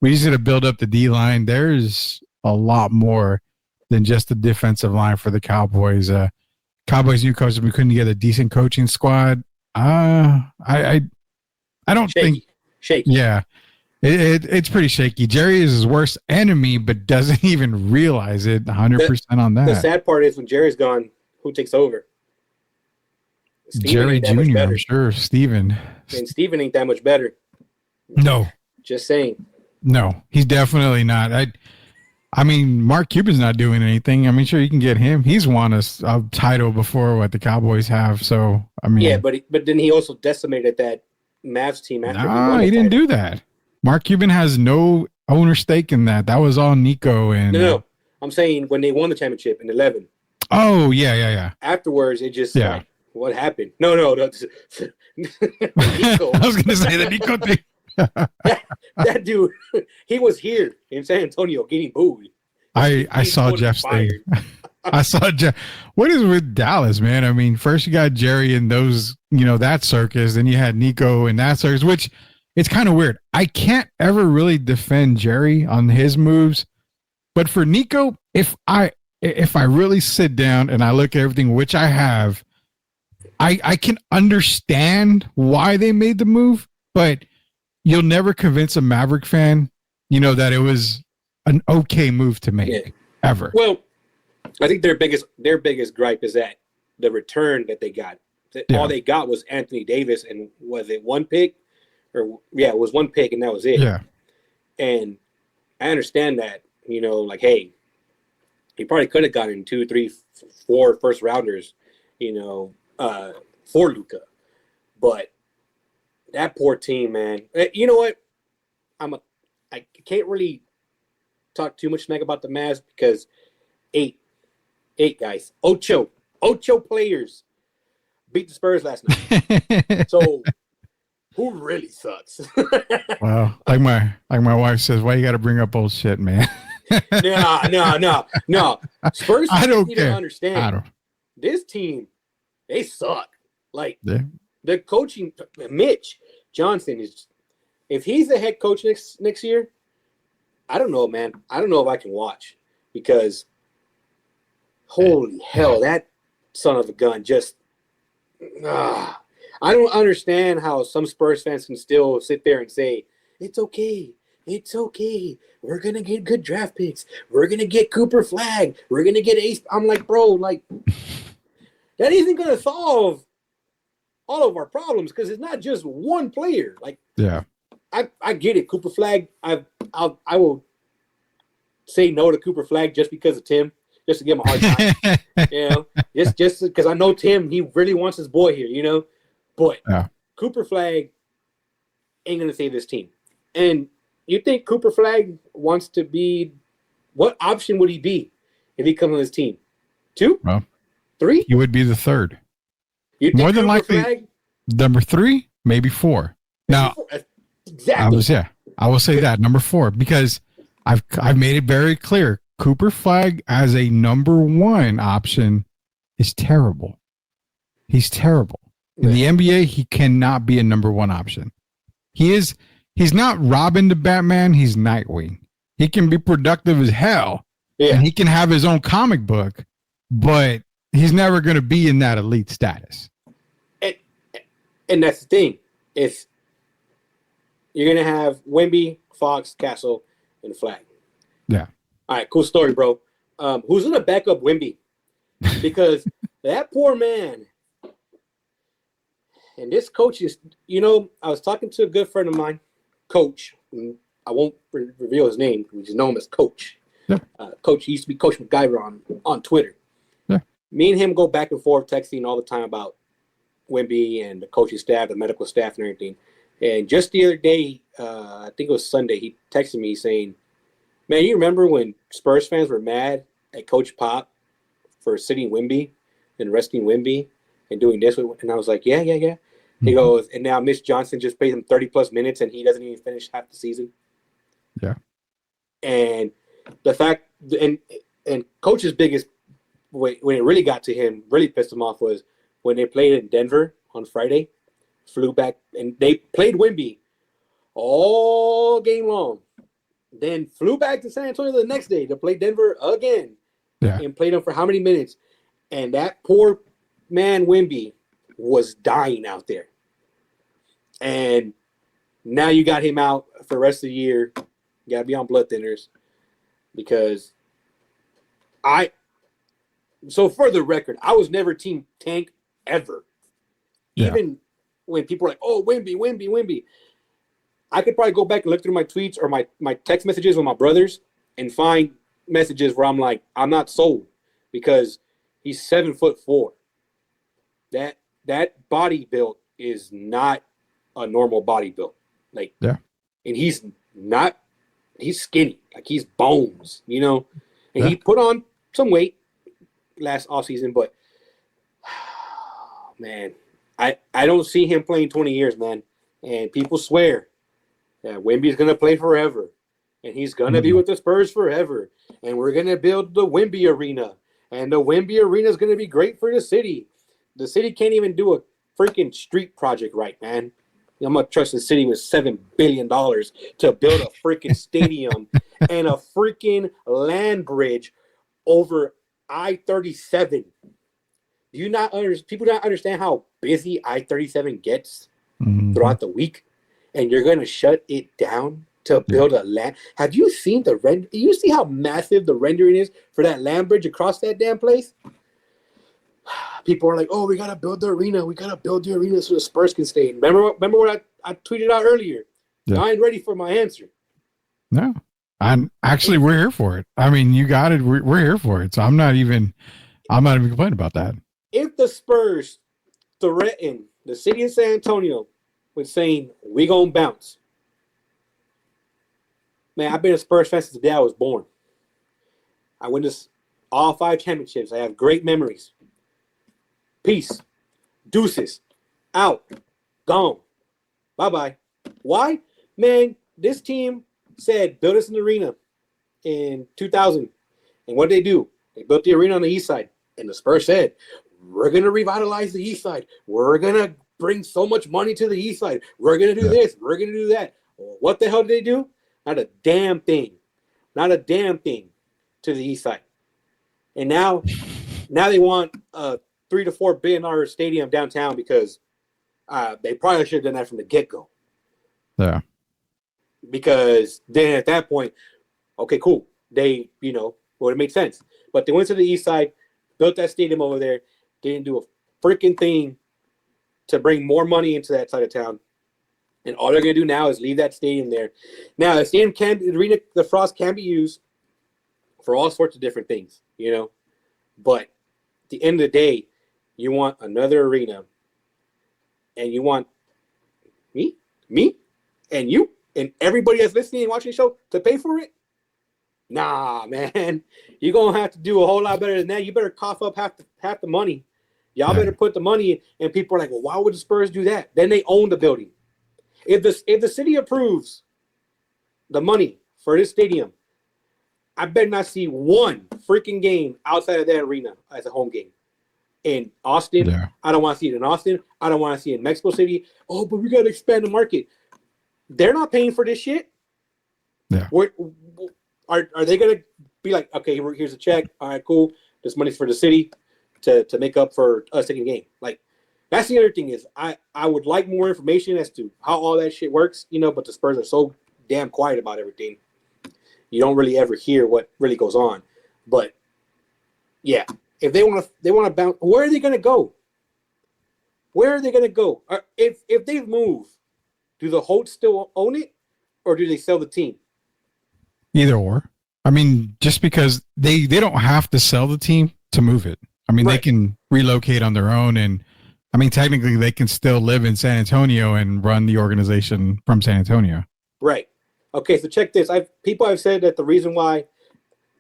we just got to build up the D-line. There's a lot more than just the defensive line for the Cowboys. Cowboys new coach, we couldn't get a decent coaching squad. I don't think shaky. Yeah. It's pretty shaky. Jerry is his worst enemy, but doesn't even realize it 100% on that. The sad part is when Jerry's gone, who takes over? Jerry Jr., I'm sure. Steven. And Steven ain't that much better. No. Just saying. No, he's definitely not. I mean, Mark Cuban's not doing anything. I mean, sure, you can get him. He's won a title before what the Cowboys have. So, I mean. Yeah, but then he also decimated that Mavs team after he didn't do that. Mark Cuban has no owner stake in that. That was all Nico and. No. I'm saying when they won the championship in 11. Oh, yeah. Afterwards, it just like, what happened? No. Nico. I was going to say the Nico thing. that dude, he was here in San Antonio getting booed. I saw Jeff's thing. I saw Jeff. What is with Dallas, man? I mean, first you got Jerry and those, that circus. Then you had Nico and that circus, which it's kind of weird. I can't ever really defend Jerry on his moves. But for Nico, if I really sit down and I look at everything, which I have, I can understand why they made the move, but you'll never convince a Maverick fan, that it was an okay move to make ever. Well, I think their biggest gripe is that the return that they got. All they got was Anthony Davis, and was it one pick? It was one pick, and that was it. Yeah. And I understand that, like, hey, he probably could have gotten 2, 3, 4 first rounders, for Luka. But that poor team, man. You know what? I can't really talk too much smack about the Mavs because 8 guys, Ocho players beat the Spurs last night. So who really sucks? Well, like my wife says, why you got to bring up old shit, man? No. Spurs I don't need care. to understand. I don't. This team, they suck. Like Yeah. the coaching, Mitch Johnson is. If he's the head coach next year, I don't know, man. I don't know if I can watch because holy hell, that son of a gun just. I don't understand how some Spurs fans can still sit there and say it's okay. It's okay. We're going to get good draft picks. We're going to get Cooper Flag. We're going to get Ace. I'm like, bro, like, that isn't going to solve all of our problems because it's not just one player. Like, Yeah. I get it. Cooper Flag, I will say no to Cooper Flag just because of Tim, just to give him a hard time. You know, just because I know Tim, he really wants his boy here, you know. But Yeah. Cooper Flag ain't going to save this team. And you think Cooper Flag wants to be – what option would he be if he comes on his team? 2? Well, 3? he would be the third. You think More than Cooper likely, Flag, number 3, maybe 4. Now, exactly. I will say that number 4 because I've made it very clear. Cooper Flag as a number 1 option is terrible. He's terrible. In the NBA, he cannot be a number 1 option. He's not Robin the Batman, he's Nightwing. He can be productive as hell. Yeah. And he can have his own comic book, but he's never going to be in that elite status. And that's the thing. If you're going to have Wemby, Fox, Castle, and Flag. Yeah. All right, cool story, bro. Who's going to back up Wemby? Because that poor man, and this coach is, you know, I was talking to a good friend of mine, Coach. I won't reveal his name. We just know him as Coach. Yeah. Coach, he used to be Coach MacGyver on Twitter. Yeah. Me and him go back and forth texting all the time about Wemby and the coaching staff, the medical staff and everything. And just the other day, I think it was Sunday, he texted me saying, man, you remember when Spurs fans were mad at Coach Pop for sitting Wemby and resting Wemby and doing this? And I was like, yeah. He goes, and now Mitch Johnson just played him 30-plus minutes, and he doesn't even finish half the season. Yeah. And the fact – and Coach's biggest – when it really got to him, really pissed him off was when they played in Denver on Friday, flew back, and they played Wemby all game long. Then flew back to San Antonio the next day to play Denver again. Yeah. And played them for how many minutes? And that poor man Wemby was dying out there. And now you got him out for the rest of the year. You got to be on blood thinners because so for the record, I was never Team Tank ever. Yeah. Even when people were like, oh, Wemby. I could probably go back and look through my tweets or my text messages with my brothers and find messages where I'm like, I'm not sold because he's 7'4". That body build is not a normal body build. Like, yeah. And he's skinny. Like, he's bones, you know? And he put on some weight last offseason, but man, I don't see him playing 20 years, man. And people swear that Wemby's going to play forever. And he's going to be with the Spurs forever. And we're going to build the Wemby Arena. And the Wemby Arena is going to be great for the city. The city can't even do a freaking street project right, man. I'm going to trust the city with $7 billion to build a freaking stadium and a freaking land bridge over I-37. Do you not people not understand how busy I-37 gets throughout the week? And you're going to shut it down to build a land. Have you seen the render? You see how massive the rendering is for that land bridge across that damn place? People are like, oh, we got to build the arena. We got to build the arena so the Spurs can stay. Remember what I tweeted out earlier? Yeah. I ain't ready for my answer. No. We're here for it. I mean, you got it. We're here for it. So I'm not even complaining about that. If the Spurs threaten the city of San Antonio with saying, we going to bounce. Man, I've been a Spurs fan since the day I was born. I witnessed all 5 championships. I have great memories. Peace. Deuces. Out. Gone. Bye-bye. Why? Man, this team said, build us an arena in 2000. And what did they do? They built the arena on the east side. And the Spurs said, we're going to revitalize the east side. We're going to bring so much money to the east side. We're going to do this. We're going to do that. Well, what the hell did they do? Not a damn thing. Not a damn thing to the east side. And now they want a $3 to $4 billion stadium downtown because they probably should have done that from the get-go. Yeah. Because then at that point, okay, cool. They, would have made sense. But they went to the east side, built that stadium over there. They didn't do a freaking thing to bring more money into that side of town. And all they're going to do now is leave that stadium there. Now, the stadium the Frost can be used for all sorts of different things, But at the end of the day, you want another arena. And you want me, and you, and everybody that's listening and watching the show to pay for it? Nah, man. You're going to have to do a whole lot better than that. You better cough up half the money. Y'all better put the money in. And people are like, well, why would the Spurs do that? Then they own the building. If the city approves the money for this stadium, I better not see one freaking game outside of that arena as a home game. In Austin, I don't want to see it in Austin. I don't want to see it in Mexico City. Oh, but we got to expand the market. They're not paying for this shit. Yeah. Are they going to be like, okay, here's a check. All right, cool. This money's for the city to make up for us taking a game. Like, that's the other thing is I would like more information as to how all that shit works, but the Spurs are so damn quiet about everything. You don't really ever hear what really goes on. But, yeah. If they want to bounce, where are they going to go? Where are they going to go? If they move, do the Holts still own it, or do they sell the team? Either or. I mean, just because they don't have to sell the team to move it. I mean, They can relocate on their own, and I mean, technically, they can still live in San Antonio and run the organization from San Antonio. Right. Okay, so check this. People have said that the reason why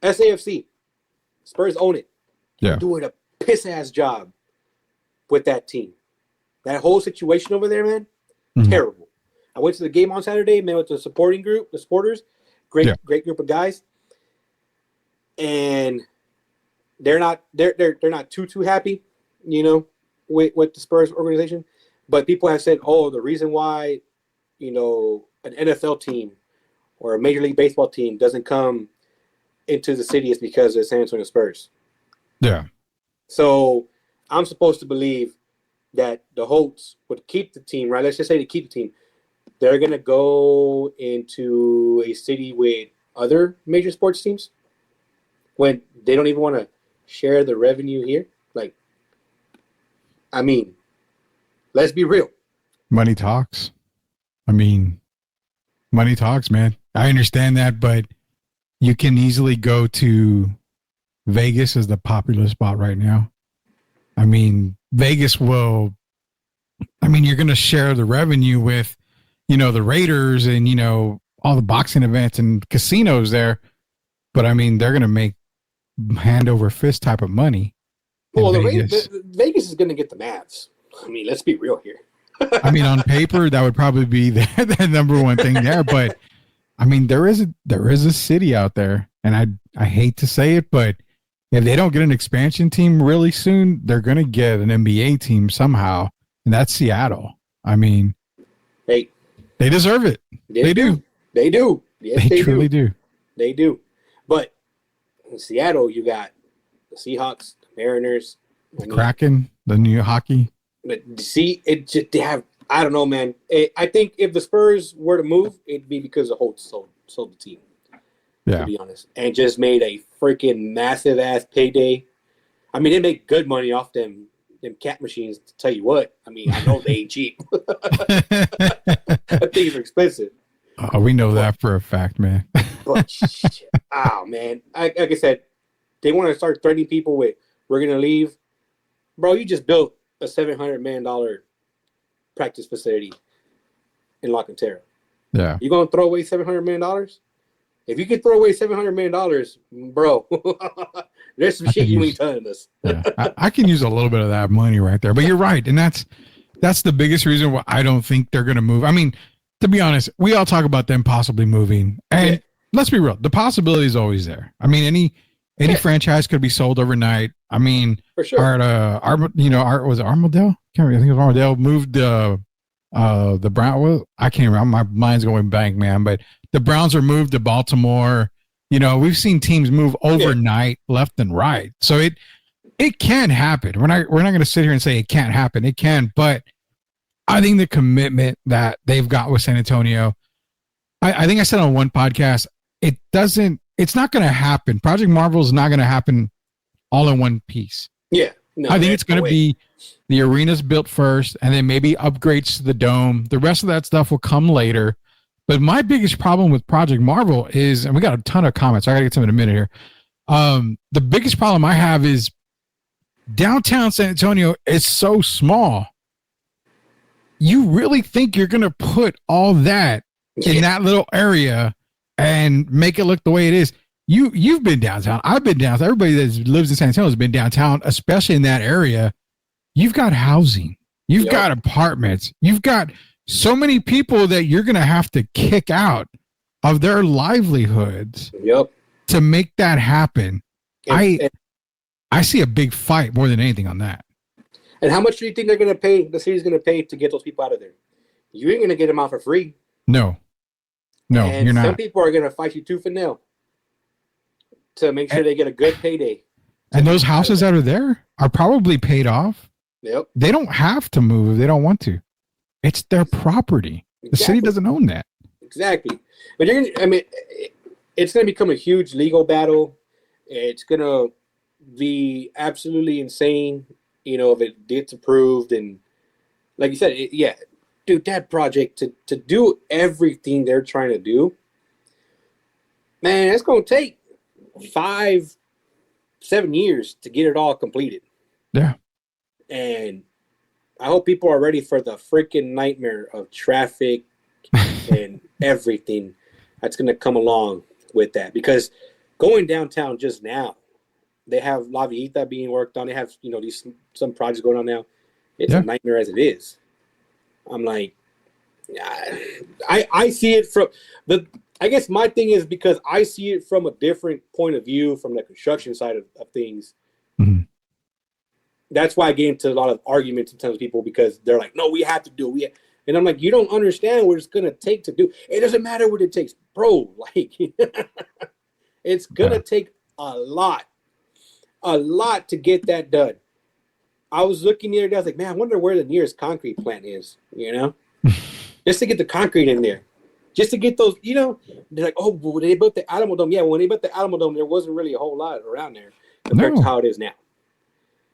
SAFC Spurs own it. Yeah. Doing a piss-ass job with that team. That whole situation over there, man, terrible. I went to the game on Saturday, met with the supporting group, the supporters, great group of guys. And they're not too happy, with the Spurs organization. But people have said, oh, the reason why, an NFL team or a Major League Baseball team doesn't come into the city is because of the San Antonio Spurs. Yeah. So I'm supposed to believe that the Holts would keep the team, right? Let's just say they keep the team. They're going to go into a city with other major sports teams when they don't even want to share the revenue here. Like, I mean, let's be real. Money talks. I mean, money talks, man. I understand that, but you can easily go to Vegas is the popular spot right now. I mean, Vegas will, you're going to share the revenue with, the Raiders and, all the boxing events and casinos there. But they're going to make hand over fist type of money. Well, Vegas is going to get the Mavs. Let's be real here. On paper, that would probably be the number one thing there. But there is a city out there, and I hate to say it, but if they don't get an expansion team really soon, they're going to get an NBA team somehow, and that's Seattle. Hey, they deserve it. They do. They do. Yes, they truly do. They do. But in Seattle, you got the Seahawks, the Mariners, the Kraken, the new hockey. But see, they have. I don't know, man. I think if the Spurs were to move, it'd be because the Holtz sold the team. Yeah. To be honest, and just made a freaking massive ass payday. They make good money off them cat machines. To tell you what, I know they ain't cheap. Things are expensive. Oh, we know that for a fact, man. But man, like I said, they want to start threatening people with "we're gonna leave." Bro, you just built a $700 million practice facility in La Cantera. Yeah, you gonna throw away $700 million? If you could throw away $700 million, bro, there's some shit you ain't telling us. Yeah, I can use a little bit of that money right there. But you're right, and that's that's the biggest reason why I don't think they're going to move. I mean, to be honest, we all talk about them possibly moving, and let's be real, the possibility is always there. I mean, any franchise could be sold overnight. I mean, for sure. Was it Armadale? Can't remember. I think it was Armadale moved the Brown. Well, I can't remember. My mind's going blank, man. But the Browns are moved to Baltimore. You know, we've seen teams move overnight, left and right. So it can happen. We're not going to sit here and say it can't happen. It can, but I think the commitment that they've got with San Antonio, I think I said on one podcast, it's not going to happen. Project Marvel is not going to happen all in one piece. Yeah. No, I think it's going to be the arena's built first and then maybe upgrades to the dome. The rest of that stuff will come later. But my biggest problem with Project Marvel is, and we got a ton of comments. I got to get to them in a minute here. The biggest problem I have is downtown San Antonio is so small. You really think you're going to put all that in that little area and make it look the way it is? You've been downtown. I've been downtown. Everybody that lives in San Antonio has been downtown, especially in that area. You've got housing. You've got apartments. You've got so many people that you're going to have to kick out of their livelihoods to make that happen. I see a big fight more than anything on that. And how much do you think they're going to pay? The city's going to pay to get those people out of there. You ain't going to get them out for free. No, and you're not. Some people are going to fight you tooth and nail to make sure they get a good payday. And those houses that are there are probably paid off. Yep. They don't have to move if they don't want to. It's their property. The city doesn't own that. Exactly. But it's going to become a huge legal battle. It's going to be absolutely insane, if it gets approved. And like you said, dude, that project to do everything they're trying to do, man, it's going to take 5-7 years to get it all completed. Yeah. And I hope people are ready for the freaking nightmare of traffic and everything that's going to come along with that. Because going downtown just now, they have La Villita being worked on. They have, some projects going on now. It's a nightmare as it is. I'm like, I see it from I guess my thing is because I see it from a different point of view from the construction side of things. Mm-hmm. That's why I get into a lot of arguments sometimes with people because they're like, no, we have to do it. And I'm like, you don't understand what it's going to take to do. It doesn't matter what it takes, bro. Like, it's going to take a lot to get that done. I was looking the other day, I was like, man, I wonder where the nearest concrete plant is, just to get the concrete in there. Just to get those, they're like, oh, well, they built the Alamo Dome. Yeah, when they built the Alamo Dome, there wasn't really a whole lot around there compared to how it is now.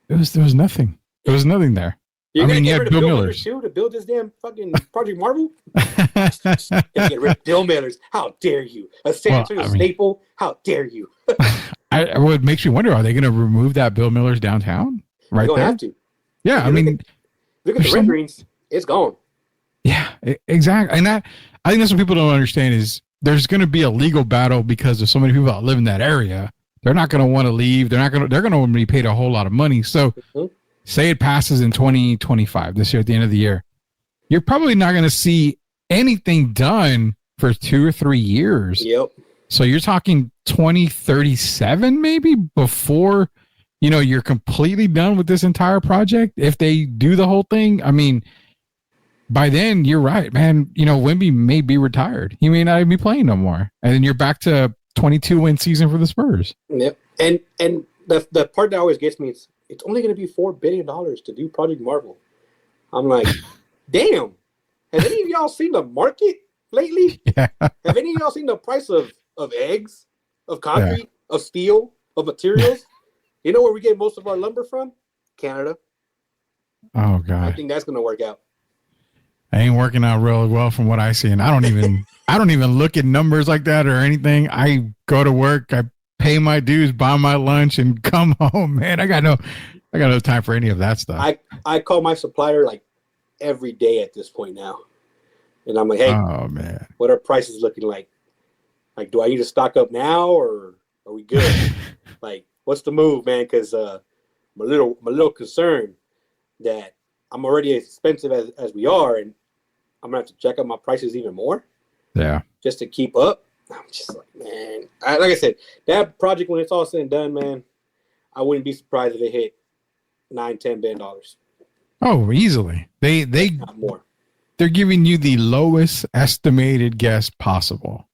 There was nothing. There was nothing there. You're going to get rid of Bill Millers too to build this damn fucking Project Marvel? Get rid of Bill Millers. How dare you? A San Antonio staple? How dare you? What makes me wonder, are they going to remove that Bill Millers downtown? Right there? They don't have to. Yeah, look at the renderings. It's gone. Yeah, exactly. And I think that's what people don't understand is there's going to be a legal battle because there's so many people that live in that area. They're not going to want to leave. They're going to be paid a whole lot of money. So say it passes in 2025, this year at the end of the year. You're probably not going to see anything done for 2 or 3 years. Yep. So you're talking 2037 maybe before, you're completely done with this entire project. If they do the whole thing, by then you're right, man. Wemby may be retired. He may not even be playing no more. And then you're back to 22-win season for the Spurs. Yep. And the part that always gets me is it's only going to be $4 billion to do Project Marvel. I'm like, damn. Have any of y'all seen the market lately? Yeah. Have any of y'all seen the price of eggs, of concrete, of steel, of materials? You know where we get most of our lumber from? Canada. Oh God. I think that's going to work out. I ain't working out real well from what I see, and I don't even look at numbers like that or anything. I go to work, I pay my dues, buy my lunch, and come home. Man, I got no time for any of that stuff. I call my supplier like every day at this point now, and I'm like, hey, oh man, what are prices looking like? Like, do I need to stock up now, or are we good? Like, what's the move, man? Because I'm a little concerned that I'm already as expensive as we are, and I'm gonna have to jack up my prices even more. Yeah. Just to keep up. I'm just like, man. Like I said, that project when it's all said and done, man, I wouldn't be surprised if it hit $9-10 billion. Oh, easily. They Not more. they're giving you the lowest estimated guess possible.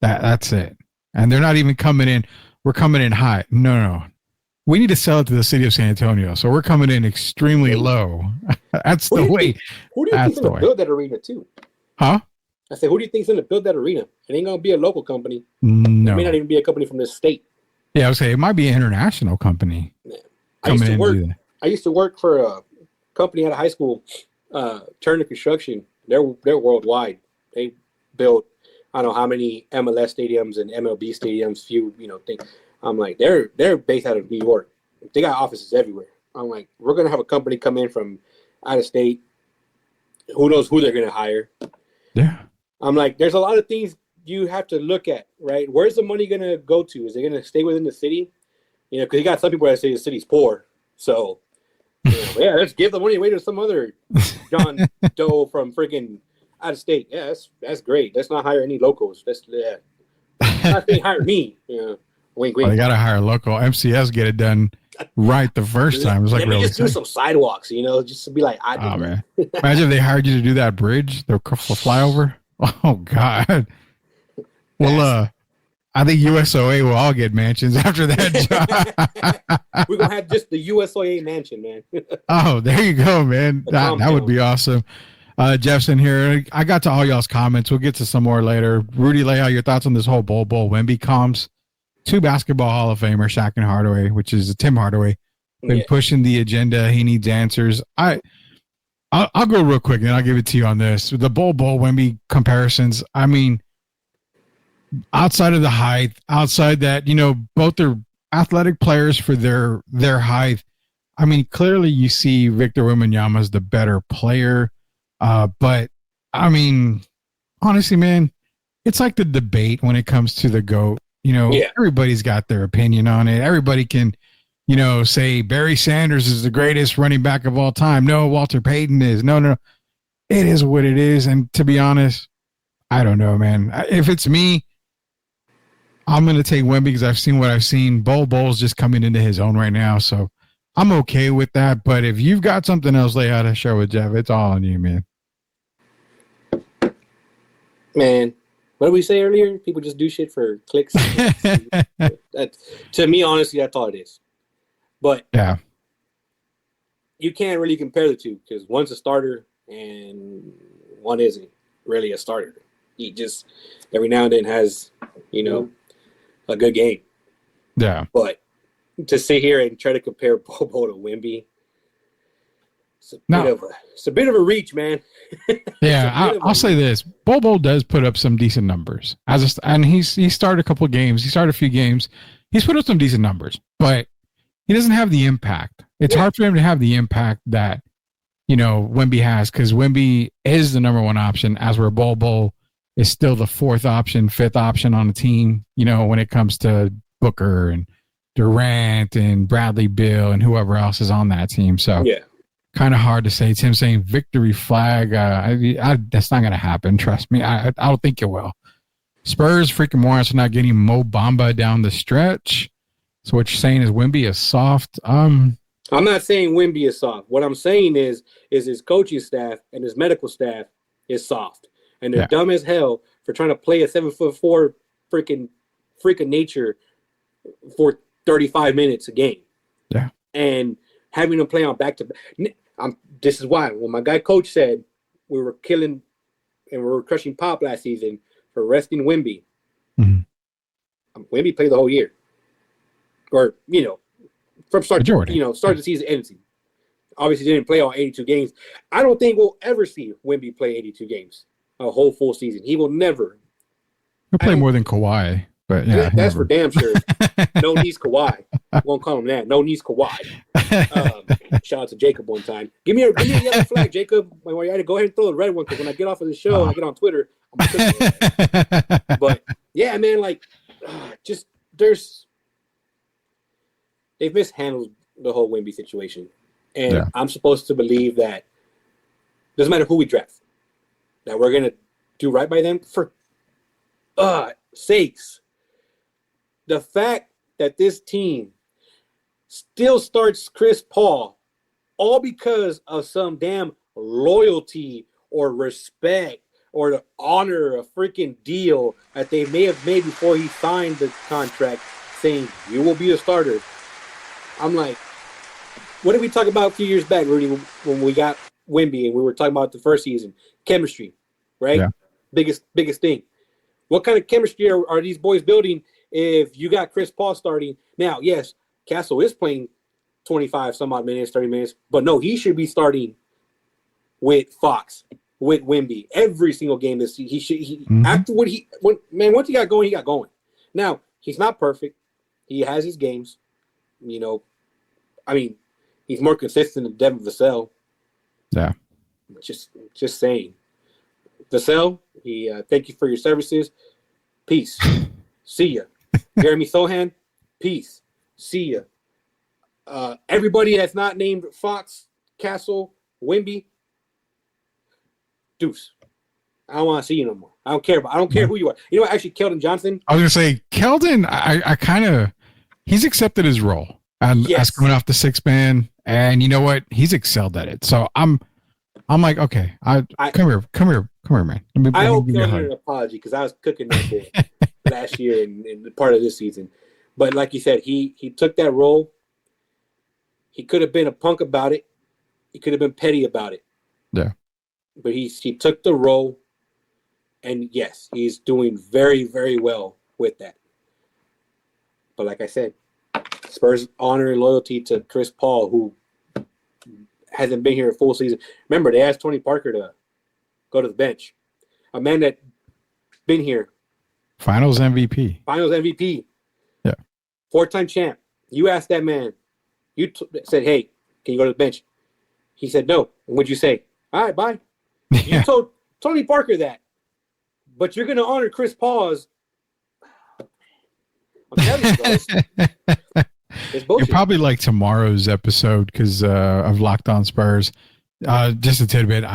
That's it. And they're not even coming in. We're coming in high. No. We need to sell it to the city of San Antonio. So we're coming in extremely low. That's the way. Who do you think's going to build that arena too? Huh? I said, who do you think's going to build that arena? It ain't going to be a local company. No. It may not even be a company from this state. Yeah, I would say it might be an international company. Yeah. I used to work for a company out of high school, Turner Construction. They're worldwide. They built I don't know how many MLS stadiums and MLB stadiums. Few things. I'm like they're based out of New York. They got offices everywhere. I'm like we're gonna have a company come in from out of state. Who knows who they're gonna hire? Yeah. I'm like there's a lot of things you have to look at, right? Where's the money gonna go to? Is it gonna stay within the city? Because you got some people that say the city's poor, so. Yeah, let's give the money away to some other John Doe from freaking out of state. Yeah, that's great. Let's not hire any locals. Not they hire me. Wink, wink. Well, they gotta hire a local. MCS get it done right the first time. It's like really just do some sidewalks. Just to be like, man. Imagine if they hired you to do that bridge, the flyover. Oh God. Well, I think USOA will all get mansions after that job. We're gonna have just the USOA mansion, man. Oh, there you go, man. That would be awesome. Jeff's in here. I got to all y'all's comments. We'll get to some more later. Rudy, lay out your thoughts on this whole Bol Wemby comms. 2 basketball Hall of Famer, Shaq and Hardaway, which is Tim Hardaway, been pushing the agenda. He needs answers. I'll go real quick and I'll give it to you on this. The Bol Wemby comparisons. I mean, outside of the height, outside that, both are athletic players for their height. I mean, clearly you see Victor Wembanyama as the better player. But I mean, honestly, man, it's like the debate when it comes to the GOAT. Everybody's got their opinion on it. Everybody can, say Barry Sanders is the greatest running back of all time. No, Walter Payton is. No. It is what it is. And to be honest, I don't know, man. If it's me, I'm going to take Wemby because I've seen what I've seen. Bol's just coming into his own right now. So I'm okay with that. But if you've got something else, lay out a show with Jeff. It's all on you, man. Man, what did we say earlier? People just do shit for clicks. To me, honestly, that's all it is. But yeah, you can't really compare the two because one's a starter and one isn't really a starter. He just every now and then has, a good game. Yeah. But to sit here and try to compare Bobo to Wemby, it's a bit of a reach, man. Yeah, I'll say this: Bobo does put up some decent numbers and he started a couple of games. He started a few games. He's put up some decent numbers, but he doesn't have the impact. It's hard for him to have the impact that Wemby has because Wemby is the number one option, as where Bobo is still the 4th option, 5th option on the team. When it comes to Booker and Durant and Bradley Beal and whoever else is on that team. So kind of hard to say. Tim saying victory flag. That's not going to happen. Trust me. I don't think it will. Spurs freaking Morris not getting Mo Bamba down the stretch. So what you're saying is Wemby is soft. I'm not saying Wemby is soft. What I'm saying is his coaching staff and his medical staff is soft. And they're dumb as hell for trying to play a 7'4" freak of nature for 35 minutes a game. Yeah. And having them play on back-to-back. This is why when my guy coach said we were killing and we were crushing Pop last season for resting Wemby. Mm-hmm. Wemby played the whole year. Or, from start Majority. Start the season, end the season. Obviously didn't play all 82 games. I don't think we'll ever see Wemby play 82 games. A whole full season. He will never. He'll play more than Kawhi, but yeah. That's for damn sure. No knees Kawhi. Won't call him that. No knees Kawhi. Shout out to Jacob one time. Give me a yellow flag, Jacob. I had to go ahead and throw the red one because when I get off of the show and I get on Twitter, I'm But yeah, man, they've mishandled the whole Wemby situation. And I'm supposed to believe that Doesn't matter who we draft. That we're gonna do right by them for sakes. The fact that this team still starts Chris Paul all because of some damn loyalty or respect or to honor a freaking deal that they may have made before he signed the contract saying you will be a starter. I'm like, what did we talk about a few years back, Rudy, when we got Wemby and we were talking about the first season? Chemistry, right? Yeah. Biggest thing. What kind of chemistry are these boys building if you got Chris Paul starting? Now, yes, Castle is playing 25 some odd minutes, 30 minutes, but no, he should be starting with Fox, with Wemby every single game this season. After once he got going, he got going. Now, he's not perfect. He has his games. He's more consistent than Devin Vassell. Yeah. Just saying. Vassell, thank you for your services. Peace. See ya. Jeremy Sohan, peace. See ya. Everybody that's not named Fox, Castle, Wemby, deuce. I don't want to see you no more. I don't care who you are. You know what? Actually, Keldon Johnson. I was going to say, Keldon, I kind of, he's accepted his role as coming off the sixth man. And you know what? He's excelled at it. So I'm like, okay, come here, man. I owe Keldon an apology because I was cooking that bit last year and part of this season. But like you said, he took that role. He could have been a punk about it. He could have been petty about it. Yeah. But he took the role, and yes, he's doing very, very well with that. But like I said, Spurs honor and loyalty to Chris Paul, who hasn't been here a full season. Remember, they asked Tony Parker to go to the bench. A man that been here. Finals MVP. Yeah. 4-time champ. You asked that man. You said, hey, can you go to the bench? He said no. And what'd you say? All right, bye. Yeah. You told Tony Parker that. But you're going to honor Chris Paul's. I'm telling you, guys. It's bullshit. You're probably like tomorrow's episode because of Locked On Spurs. Just a tidbit.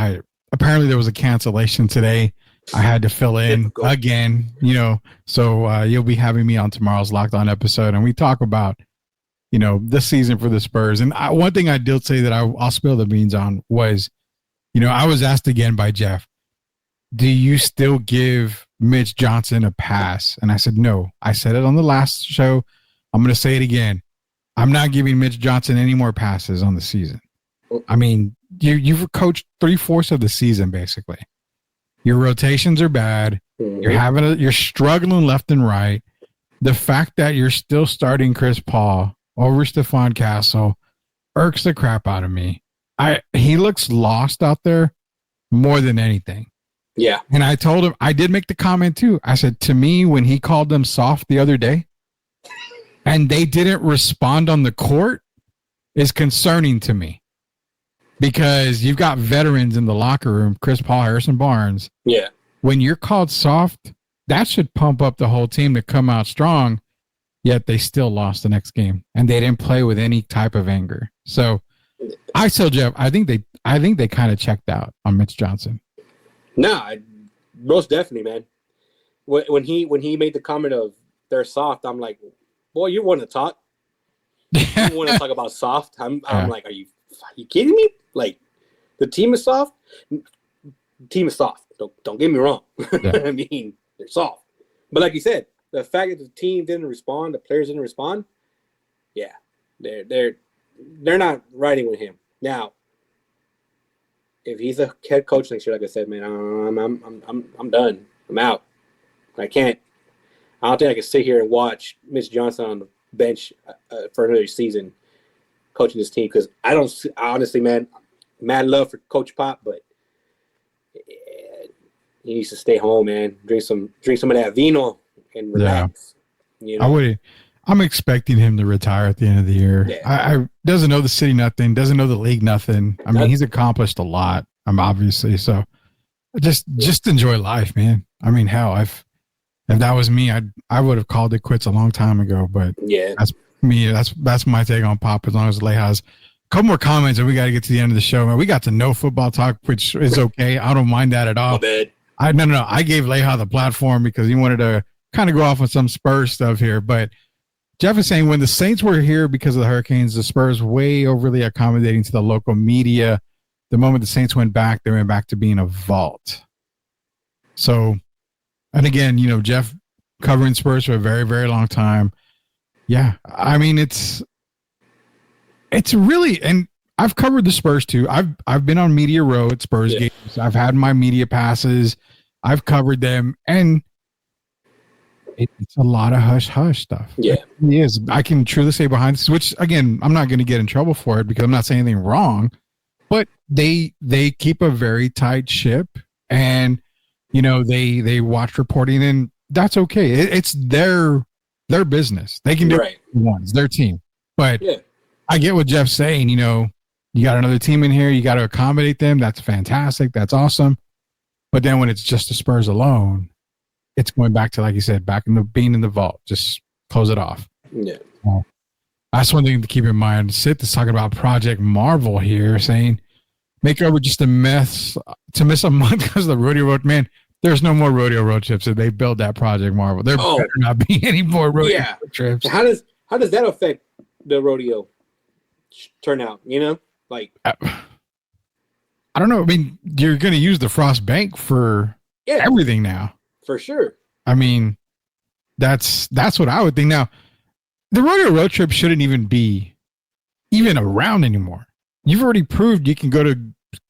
Apparently there was a cancellation today. I had to fill in again, so you'll be having me on tomorrow's Locked On episode, and we talk about, this season for the Spurs. And one thing I did say that I'll spill the beans on was, I was asked again by Jeff, do you still give Mitch Johnson a pass? And I said, no. I said it on the last show. I'm going to say it again. I'm not giving Mitch Johnson any more passes on the season. I mean, you've coached 3/4 of the season, basically. Your rotations are bad. You're struggling left and right. The fact that you're still starting Chris Paul over Stephon Castle irks the crap out of me. He looks lost out there more than anything. Yeah. And I told him, I did make the comment too. I said, to me, when he called them soft the other day and they didn't respond on the court is concerning to me. Because you've got veterans in the locker room, Chris Paul, Harrison Barnes. Yeah. When you're called soft, that should pump up the whole team to come out strong, yet they still lost the next game. And they didn't play with any type of anger. So I told Jeff, I think they kind of checked out on Mitch Johnson. No, most definitely, man. When he made the comment of they're soft, I'm like, boy, you want to talk? You want to talk about soft? I'm like, are you kidding me? Like, the team is soft. The team is soft. Don't get me wrong. Yeah. I mean, they're soft. But like you said, the fact that the team didn't respond, the players didn't respond. Yeah, they're not riding with him now. If he's a head coach next year, like I said, man, I'm done. I'm out. I don't think I can sit here and watch Mitch Johnson on the bench for another season coaching this team because honestly, man, mad love for Coach Pop, but he needs to stay home, man. Drink some of that vino and relax. Yeah. I'm expecting him to retire at the end of the year. Yeah. I doesn't know the city nothing, doesn't know the league nothing. I mean, he's accomplished a lot. Obviously, so just enjoy life, man. I mean, hell, if that was me, I would have called it quits a long time ago. But yeah, that's me. That's my take on Pop. As long as Lay has couple more comments, and we got to get to the end of the show, man. We got to no football talk, which is okay. I don't mind that at all. My bad. No. I gave Leha the platform because he wanted to kind of go off on some Spurs stuff here. But Jeff is saying when the Saints were here because of the Hurricanes, the Spurs way overly accommodating to the local media. The moment the Saints went back, they went back to being a vault. So, and again, Jeff covering Spurs for a very, very long time. Yeah, I mean, it's really, and I've covered the Spurs too. I've been on Media Row at Spurs games. I've had my media passes. I've covered them, and it's a lot of hush stuff. Yeah, it is. I can truly say behind this, which again, I'm not going to get in trouble for it because I'm not saying anything wrong, but they keep a very tight ship, and they watch reporting, and that's okay. It's their business. They can do it once, their team. But I get what Jeff's saying. You got another team in here. You got to accommodate them. That's fantastic. That's awesome. But then when it's just the Spurs alone, it's going back to, like you said, back in the being in the vault. Just close it off. Yeah. That's one thing to keep in mind. Sid is talking about Project Marvel here, saying make over just to miss a month because of the rodeo road. Man, there's no more rodeo road trips if they build that Project Marvel. There better not be any more rodeo road trips. How does that affect the rodeo turnout? I don't know. I mean, you're going to use the Frost Bank for everything now. For sure. I mean, that's what I would think. Now, the rodeo road trip shouldn't even be around anymore. You've already proved you can go to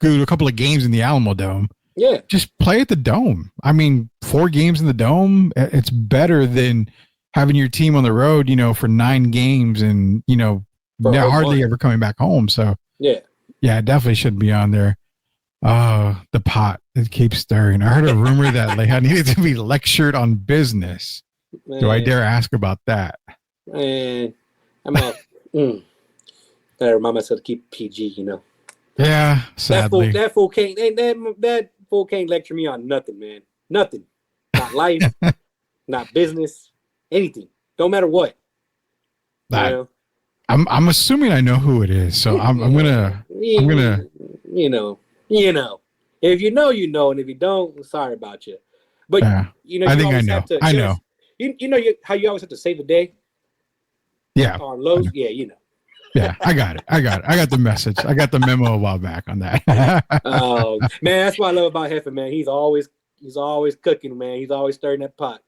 a couple of games in the Alamo Dome. Yeah. Just play at the Dome. I mean, 4 games in the Dome, it's better than having your team on the road, for 9 games and, they're hardly ever coming back home. So, yeah, it definitely should be on there. The pot, it keeps stirring. I heard a rumor that Leha needed to be lectured on business. Man. Do I dare ask about that? Man, I'm out. Gotta remind myself to keep PG, Yeah, sadly. That fool can't lecture me on nothing, man. Nothing. Not life, not business, anything. Don't matter what. I'm assuming I know who it is, so I'm gonna. If you know, and if you don't, sorry about you. But I think I know. I know. How you always have to save the day. Yeah. On Lowe's, yeah, Yeah, I got it. I got the message. I got the memo a while back on that. Oh man, that's what I love about Heifer, man. He's always cooking, man. He's always stirring that pot.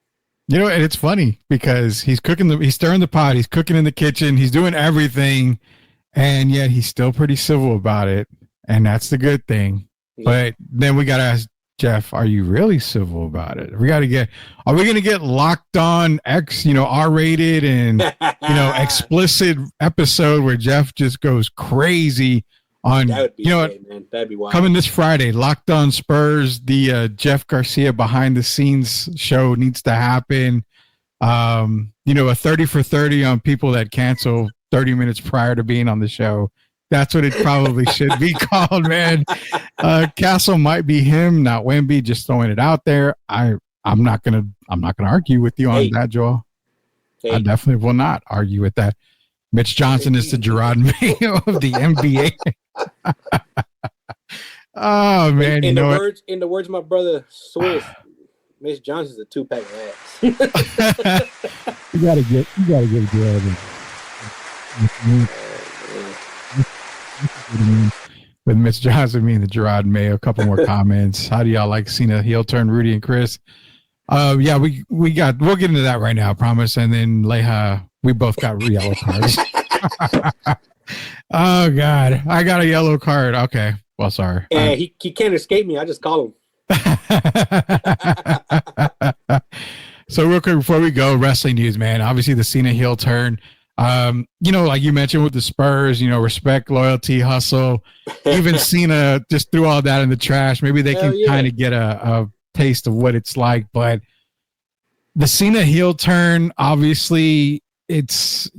And it's funny because he's stirring the pot, he's cooking in the kitchen, he's doing everything, and yet he's still pretty civil about it, and that's the good thing. Yeah. But then we gotta ask Jeff, are you really civil about it? Are we gonna get locked on X, R-rated and explicit episode where Jeff just goes crazy on that would be man. That'd be wild. Coming this Friday, Locked On Spurs, the Jeff Garcia behind the scenes show needs to happen. A 30 for 30 on people that cancel 30 minutes prior to being on the show. That's what it probably should be called, man. Castle might be him, not Wemby. Just throwing it out there. I'm not gonna argue with you on that, Joel. I definitely will not argue with that. Mitch Johnson is the Gerard Mayo of the NBA. Oh man! In the words of my brother Swiss, Mitch Johnson's a 2-pack of ass. you gotta get Gerard. With Mitch Johnson being the Gerard Mayo. A couple more comments. How do y'all like Cena heel turn, Rudy and Chris? We'll get into that right now, I promise. And then Leha, we both got yellow cards. Oh God, I got a yellow card. Okay, well, sorry. Yeah, he can't escape me. I just call him. So real quick before we go, wrestling news, man. Obviously the Cena heel turn. Like you mentioned with the Spurs, respect, loyalty, hustle. Even Cena just threw all that in the trash. Maybe they can kind of get a taste of what it's like. But the Cena heel turn, obviously, it's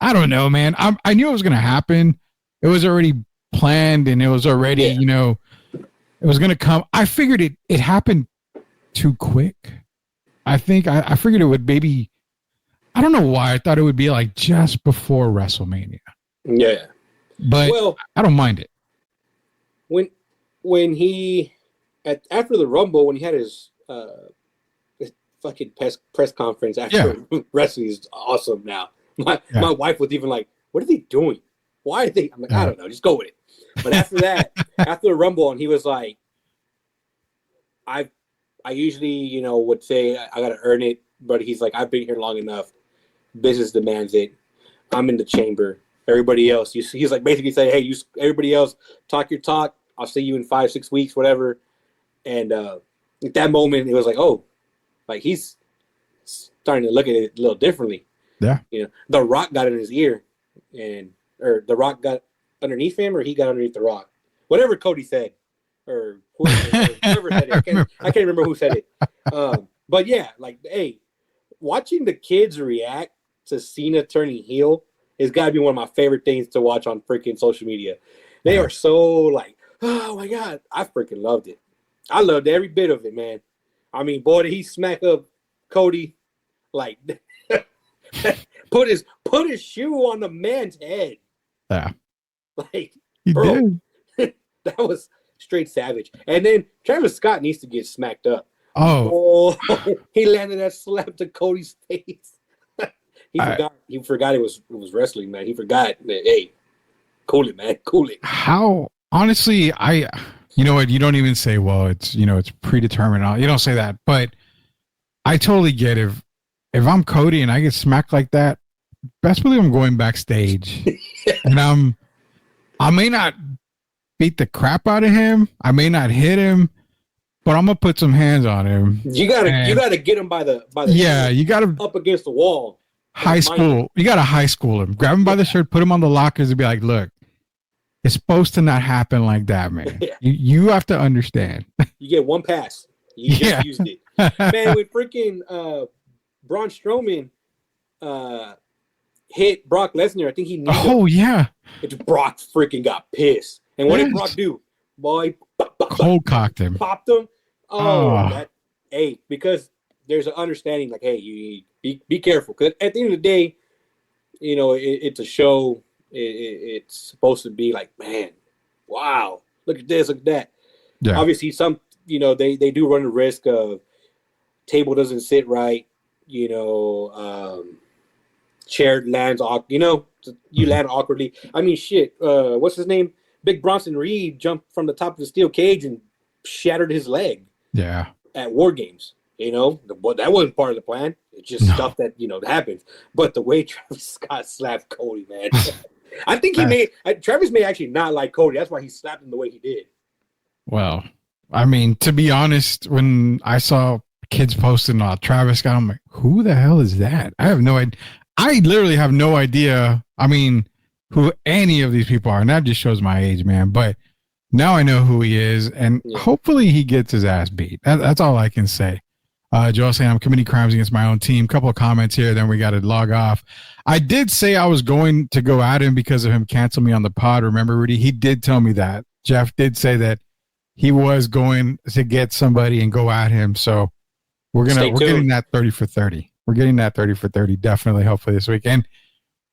I don't know, man. I knew it was going to happen. It was already planned, and it was already it was going to come. I figured it happened too quick. I think I figured it would maybe I don't know why I thought it would be like just before WrestleMania. Yeah. But Well, I don't mind it. When he after the Rumble, when he had his fucking press conference after wrestling is awesome now. My wife was even like, "What are they doing? Why are they?" I'm like, "I don't know, just go with it." But after that, after the Rumble, and he was like, I usually, would say I gotta earn it, but he's like, I've been here long enough. Business demands it. I'm in the chamber. Everybody else, he's like basically saying, hey, everybody else, talk your talk. I'll see you in 5-6 weeks, whatever. And at that moment, it was like, oh, like he's starting to look at it a little differently. Yeah. The Rock got in his ear, or The Rock got underneath him, or he got underneath The Rock. Whatever Cody said, or whoever said it. I can't remember who said it. But yeah, like, hey, watching the kids react to Cena turning heel has got to be one of my favorite things to watch on freaking social media. They are so like, oh my God, I freaking loved it. I loved every bit of it, man. I mean, boy, did he smack up Cody, like put his shoe on the man's head. Yeah, like he bro, did. That was straight savage. And then Travis Scott needs to get smacked up. Oh, he landed that slap to Cody's face. He forgot it was wrestling, man. He forgot that, hey, cool it, man. Cool it. How honestly, you know what? You don't even say, well, it's predetermined. You don't say that, but I totally get if I'm Cody and I get smacked like that, best believe I'm going backstage. And I may not beat the crap out of him. I may not hit him, but I'm gonna put some hands on him. You gotta get him by the you gotta up against the wall. High school. You gotta high school him. Grab him by the shirt, put him on the lockers, and be like, look, it's supposed to not happen like that, man. Yeah. You have to understand. You get one pass. You just used it. Man, with freaking Braun Strowman hit Brock Lesnar, I think he yeah. Brock freaking got pissed. And what did Brock do? Boy, cold cocked him. Popped him. Because there's an understanding, like, hey, you be careful. Because at the end of the day, it's a show. It's supposed to be like, man, wow, look at this, look at that. Yeah. Obviously, some, they do run the risk of table doesn't sit right, chair lands, you land awkwardly. I mean, shit, what's his name? Big Bronson Reed jumped from the top of the steel cage and shattered his leg. Yeah. At War Games, that wasn't part of the plan. It's just stuff that, happens. But the way Travis Scott slapped Cody, man, I think Travis may actually not like Cody. That's why he slapped him the way he did. Well, I mean, to be honest, when I saw kids posting Travis Scott, I'm like, who the hell is that? I have no idea. I literally have no idea. I mean, who any of these people are, and that just shows my age, man. But now I know who he is, and hopefully he gets his ass beat. That's all I can say. Joel saying I'm committing crimes against my own team. Couple of comments here, then we got to log off. I did say I was going to go at him because of him canceling me on the pod. Remember, Rudy? He did tell me that. Jeff did say that he was going to get somebody and go at him. So we're getting that 30 for 30. We're getting that 30 for 30 definitely, hopefully this week. And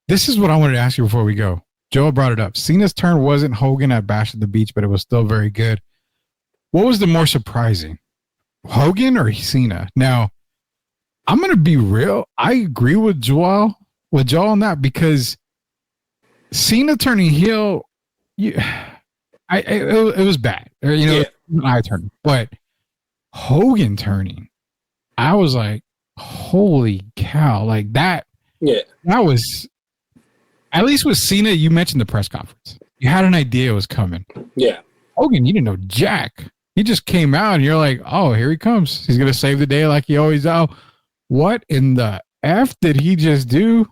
this is what I wanted to ask you before we go. Joel brought it up. Cena's turn wasn't Hogan at Bash at the Beach, but it was still very good. What was the more surprising, Hogan or Cena? Now, I'm going to be real. I agree with Joel on that because Cena turning heel, it was bad. I turned, but Hogan turning, I was like, holy cow, like that. Yeah, that was. At least with Cena, you mentioned the press conference. You had an idea it was coming. Yeah. Hogan, you didn't know jack. He just came out, and you're like, oh, here he comes. He's going to save the day like he always does. What in the F did he just do?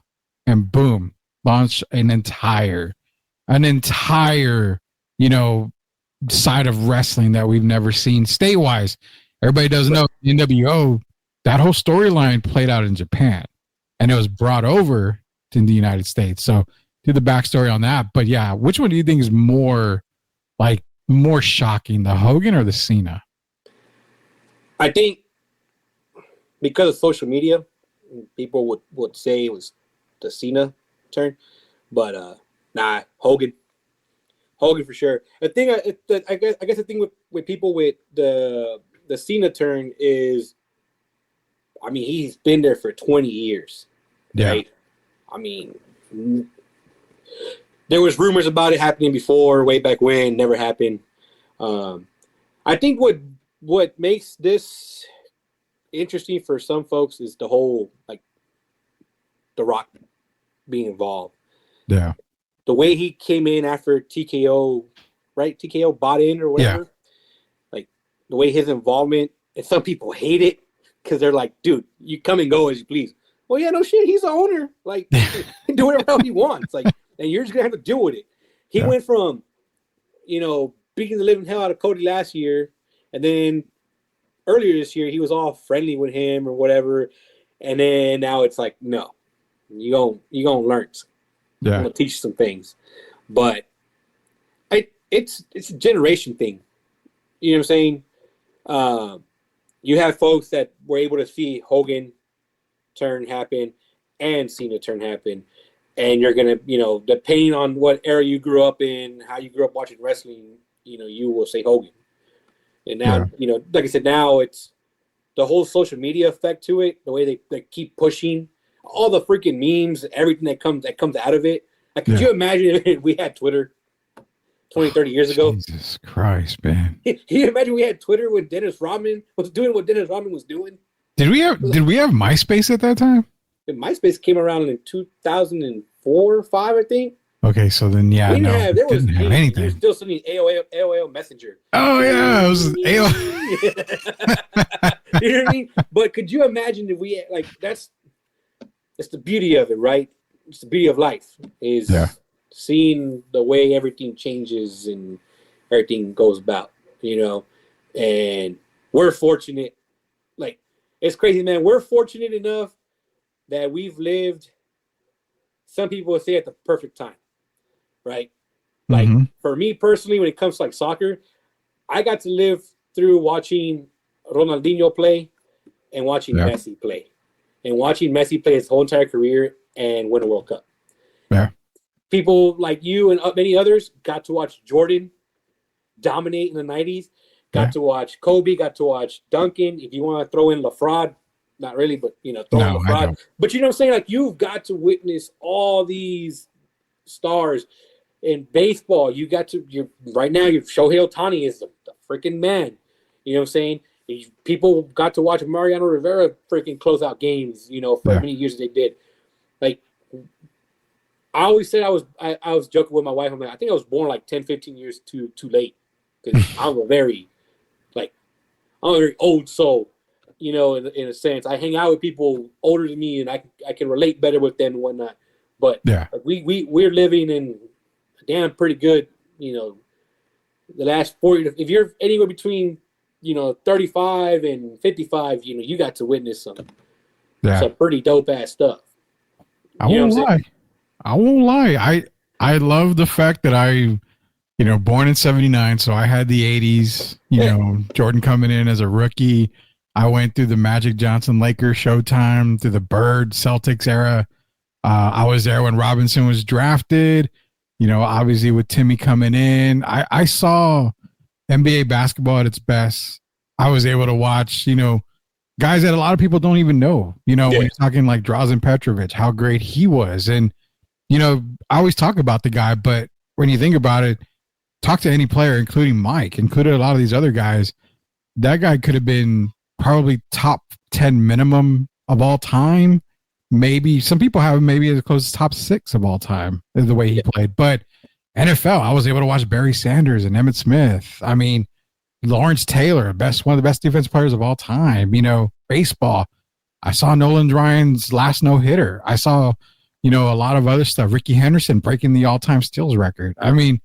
And boom, launched an entire, side of wrestling that we've never seen state-wise. Everybody doesn't know NWO, that whole storyline played out in Japan, and it was brought over in the United States. So do the backstory on that. But yeah, which one do you think is more shocking, the Hogan or the Cena? I think because of social media, People would say it was the Cena turn, but nah, Hogan for sure. The thing, I guess the thing with people with the Cena turn is, I mean, he's been there for 20 years, right? I mean, there was rumors about it happening before, way back when, never happened. I think what makes this interesting for some folks is the whole, like, The Rock being involved. Yeah. The way he came in after TKO, right? TKO bought in or whatever. Yeah. Like, the way his involvement, and some people hate it because they're like, dude, you come and go as you please. Well, yeah, no shit. He's the owner. Like, do whatever he wants. Like, and you're just going to have to deal with it. He went from, beating the living hell out of Cody last year, and then earlier this year, he was all friendly with him or whatever. And then now it's like, no, you gonna learn. Yeah. I'm gonna teach you some things. But it's a generation thing. You know what I'm saying? You have folks that were able to see Hogan turn happen and Cena turn happen. And you're going to, depending on what era you grew up in, how you grew up watching wrestling, you will say Hogan. And now, like I said, now it's the whole social media effect to it, the way they keep pushing all the freaking memes, everything that comes out of it. Like, could you imagine if we had Twitter 20, 30 years ago? Jesus Christ, man. Can you imagine we had Twitter when Dennis Rodman was doing what Dennis Rodman was doing? Did we have MySpace at that time? MySpace came around in 2004 or 5, I think. Okay, so then we didn't have anything. You're still sending AOL Messenger. Oh yeah, it was AOL. You know what I mean? But could you imagine if we that's the beauty of it, right? It's the beauty of life is seeing the way everything changes and everything goes about, and we're fortunate. Like, it's crazy, man. We're fortunate enough that we've lived, some people would say, at the perfect time, right? Like, for me personally, when it comes to, like, soccer, I got to live through watching Ronaldinho play and watching Messi play. And watching Messi play his whole entire career and win a World Cup. Yeah. People like you and many others got to watch Jordan dominate in the 90s, got to watch Kobe, got to watch Duncan. If you want to throw in LaFrode, not really, but, throw in LaFrode. But you know what I'm saying? Like, you've got to witness all these stars. In baseball, right now, Shohei Ohtani is the freaking man. You know what I'm saying? People got to watch Mariano Rivera freaking close out games, for many years they did. Like, I always said I was joking with my wife. I'm like, I think I was born like 10, 15 years too late, because I'm a very old soul, in a sense. I hang out with people older than me, and I can relate better with them and whatnot. But we're living in a damn pretty good, the last 40. If you're anywhere between 35 and 55, you got to witness some pretty dope ass stuff. I won't lie. I love the fact that I, born in 79. So I had the 80s, Jordan coming in as a rookie. I went through the Magic Johnson Lakers Showtime, through the Bird Celtics era. I was there when Robinson was drafted, obviously with Timmy coming in. I saw NBA basketball at its best. I was able to watch, guys that a lot of people don't even know, when you're talking like Drazen Petrovic, how great he was. And, I always talk about the guy, but when you think about it, talk to any player, including Mike, including a lot of these other guys, that guy could have been probably top 10 minimum of all time. Maybe some people have him maybe as close as top 6 of all time, the way he played. But NFL, I was able to watch Barry Sanders and Emmitt Smith. I mean, Lawrence Taylor, one of the best defense players of all time. Baseball, I saw Nolan Ryan's last no-hitter. I saw, a lot of other stuff. Ricky Henderson breaking the all-time steals record. I mean,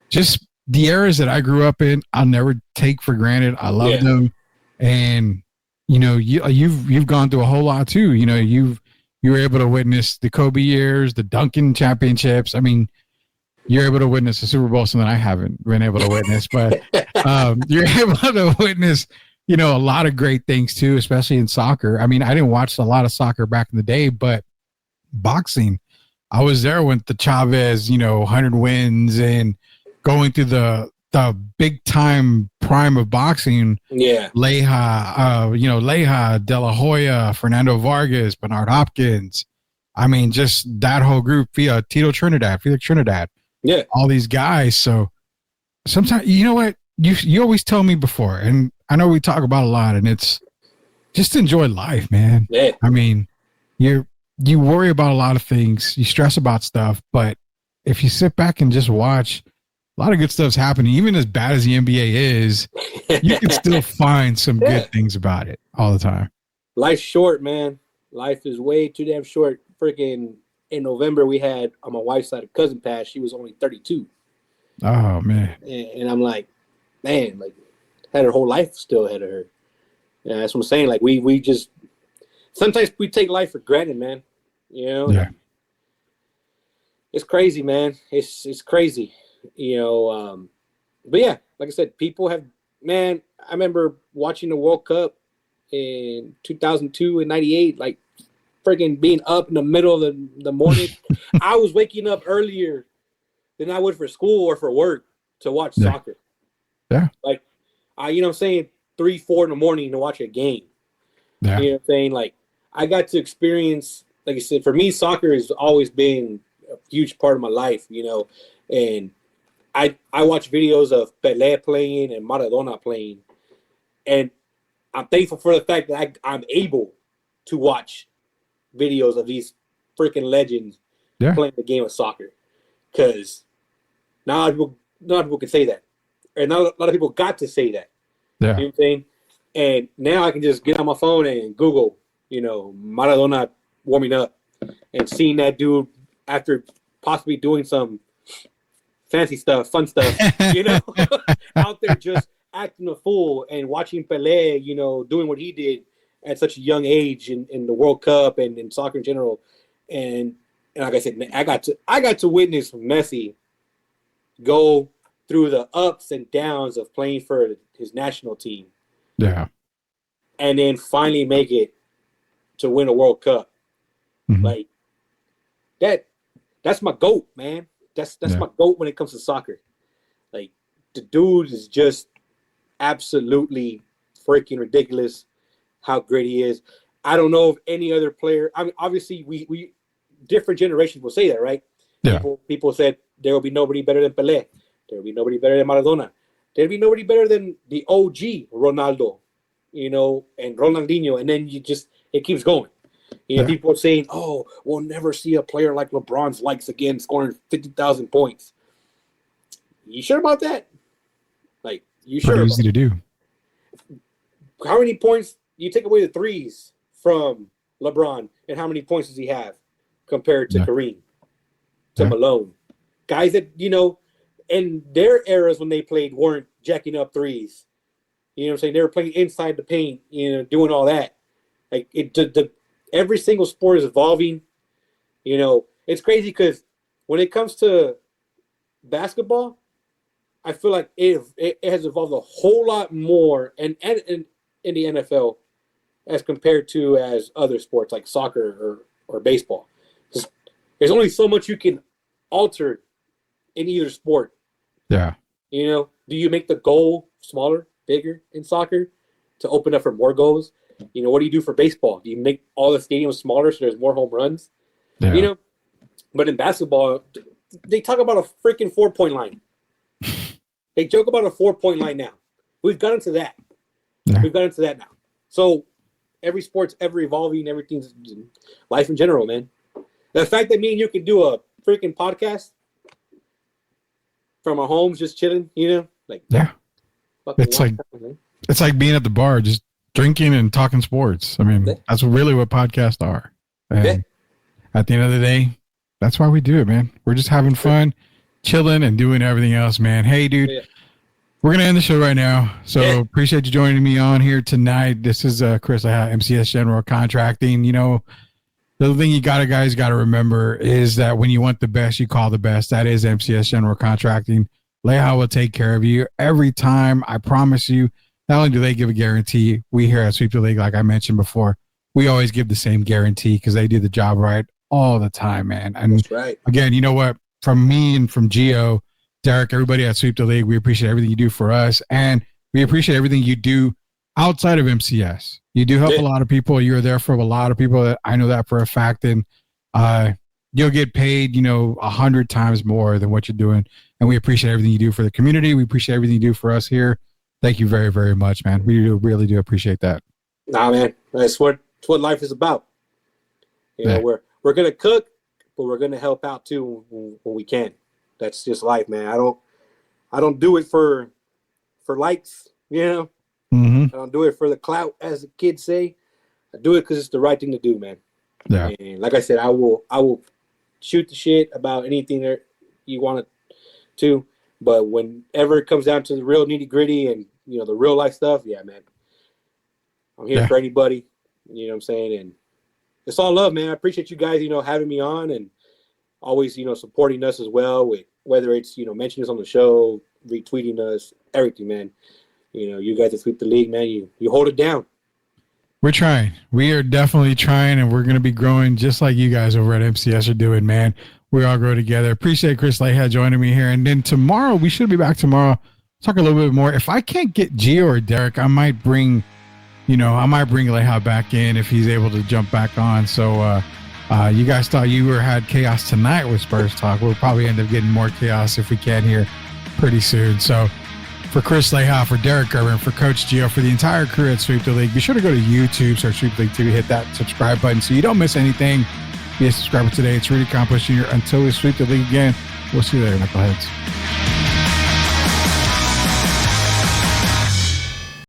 just the eras that I grew up in, I'll never take for granted. I love them. And, you've gone through a whole lot too. You were able to witness the Kobe years, the Duncan championships. I mean, you're able to witness the Super Bowl, something I haven't been able to witness, but you're able to witness you know, a lot of great things too, especially in soccer. I mean, I didn't watch a lot of soccer back in the day, but boxing, I was there when the Chavez, you know, 100 wins and going through the big time prime of boxing. Yeah. Leija, De La Hoya, Fernando Vargas, Bernard Hopkins. I mean, just that whole group, Felix Trinidad. Yeah. All these guys. So sometimes, you know what? You always tell me before, and I know we talk about a lot, and it's just enjoy life, man. Yeah. I mean, you worry about a lot of things, you stress about stuff, but if you sit back and just watch, a lot of good stuff's happening. Even as bad as the NBA is, you can still find some good things about it all the time. Life's short, man. Life is way too damn short. Freaking in November, we had on my wife's side a cousin pass. She was only 32. Oh, man. And I'm like, man, like, had her whole life still ahead of her. Yeah, that's what I'm saying. Like, we just sometimes we take life for granted, man. You know? Yeah. It's crazy, man. It's crazy. You know, but yeah, like I said, people have, man, I remember watching the World Cup in 2002 and 98, like freaking being up in the middle of the morning. I was waking up earlier than I would for school or for work to watch soccer. Yeah. Like, you know what I'm saying? 3, 4 in the morning to watch a game. Yeah. You know what I'm saying? Like, I got to experience, like I said, for me, soccer has always been a huge part of my life, you know, and I watch videos of Pelé playing and Maradona playing, and I'm thankful for the fact that I'm able to watch videos of these freaking legends playing the game of soccer, because not a lot of people can say that, and not a lot of people got to say that. Yeah. You know what I'm saying? And now I can just get on my phone and Google, you know, Maradona warming up, and seeing that dude after possibly doing some fancy stuff, fun stuff, you know, out there just acting a fool, and watching Pelé, you know, doing what he did at such a young age in the World Cup and in soccer in general. And like I said, I got to witness Messi go through the ups and downs of playing for his national team. Yeah. And then finally make it to win a World Cup. Mm-hmm. Like that's my GOAT, man. That's my GOAT when it comes to soccer. Like, the dude is just absolutely freaking ridiculous how great he is. I don't know if any other player. I mean, obviously, we different generations will say that, right? Yeah. People said there will be nobody better than Pelé. There will be nobody better than Maradona. There will be nobody better than the OG Ronaldo, you know, and Ronaldinho. And then it keeps going. You know, people are saying, "Oh, we'll never see a player like LeBron's likes again, scoring 50,000 points." You sure about that? Like, you sure? Pretty easy to do. How many points you take away the threes from LeBron, and how many points does he have compared to Kareem, to Malone, guys that, you know, in their eras when they played weren't jacking up threes. You know what I'm saying? They were playing inside the paint, you know, doing all that. Like, every single sport is evolving. You know, it's crazy because when it comes to basketball, I feel like it has evolved a whole lot more in the NFL as compared to as other sports like soccer or baseball. There's only so much you can alter in either sport. Yeah. You know, do you make the goal smaller, bigger in soccer to open up for more goals? You know, what do you do for baseball? Do you make all the stadiums smaller so there's more home runs? Yeah. You know, but in basketball, they talk about a freaking 4-point line. They joke about a 4-point line now. We've gotten to that. Yeah. We've gotten to that now. So every sport's ever evolving. Everything's life in general, man. The fact that me and you can do a freaking podcast from our homes, just chilling, you know, like it's like being at the bar, just drinking and talking sports. I mean, that's really what podcasts are. And at the end of the day, that's why we do it, man. We're just having fun, chilling, and doing everything else, man. Hey, dude, we're going to end the show right now. So appreciate you joining me on here tonight. This is Chris, MCS General Contracting. You know, the other thing you guys got to remember is that when you want the best, you call the best. That is MCS General Contracting. Leija will take care of you every time. I promise you. not only do they give a guarantee, we here at Sweep the League, like I mentioned before, we always give the same guarantee because they do the job right all the time, man. And That's right. Again, you know what? From me and from Gio, Derek, everybody at Sweep the League, we appreciate everything you do for us, and we appreciate everything you do outside of MCS. You do help a lot of people. You're there for a lot of people. That I know that for a fact, and you'll get paid, 100 times more than what you're doing. And we appreciate everything you do for the community. We appreciate everything you do for us here. Thank you very, very much, man. We really do appreciate that. Nah, man, that's what life is about. You know, we're gonna cook, but we're gonna help out too when we can. That's just life, man. I don't do it for likes, Mm-hmm. I don't do it for the clout, as the kids say. I do it because it's the right thing to do, man. Yeah. And like I said, I will shoot the shit about anything that you want to, but whenever it comes down to the real nitty gritty and the real life stuff, yeah, man, I'm here for anybody. You know what I'm saying? And it's all love, man. I appreciate you guys, having me on and always, supporting us as well with whether it's, mentioning us on the show, retweeting us, everything, man. You guys at Sweep the League, man, you hold it down. We're trying. We are definitely trying, and we're going to be growing just like you guys over at MCS are doing, man. We all grow together. Appreciate Chris Leha joining me here. And then tomorrow, we should be back tomorrow, talk a little bit more. If I can't get Gio or Derek, I might bring Leha back in if he's able to jump back on. So you guys thought you had chaos tonight with Spurs Talk. We'll probably end up getting more chaos if we can here pretty soon. So for Chris Leha, for Derek Gerber, for Coach Gio, for the entire crew at Sweep the League, be sure to go to YouTube, search Sweep the League TV, hit that subscribe button so you don't miss anything. Be a subscriber today. It's Rudy Campos Jr. Until we sweep the league again, we'll see you later, knuckleheads.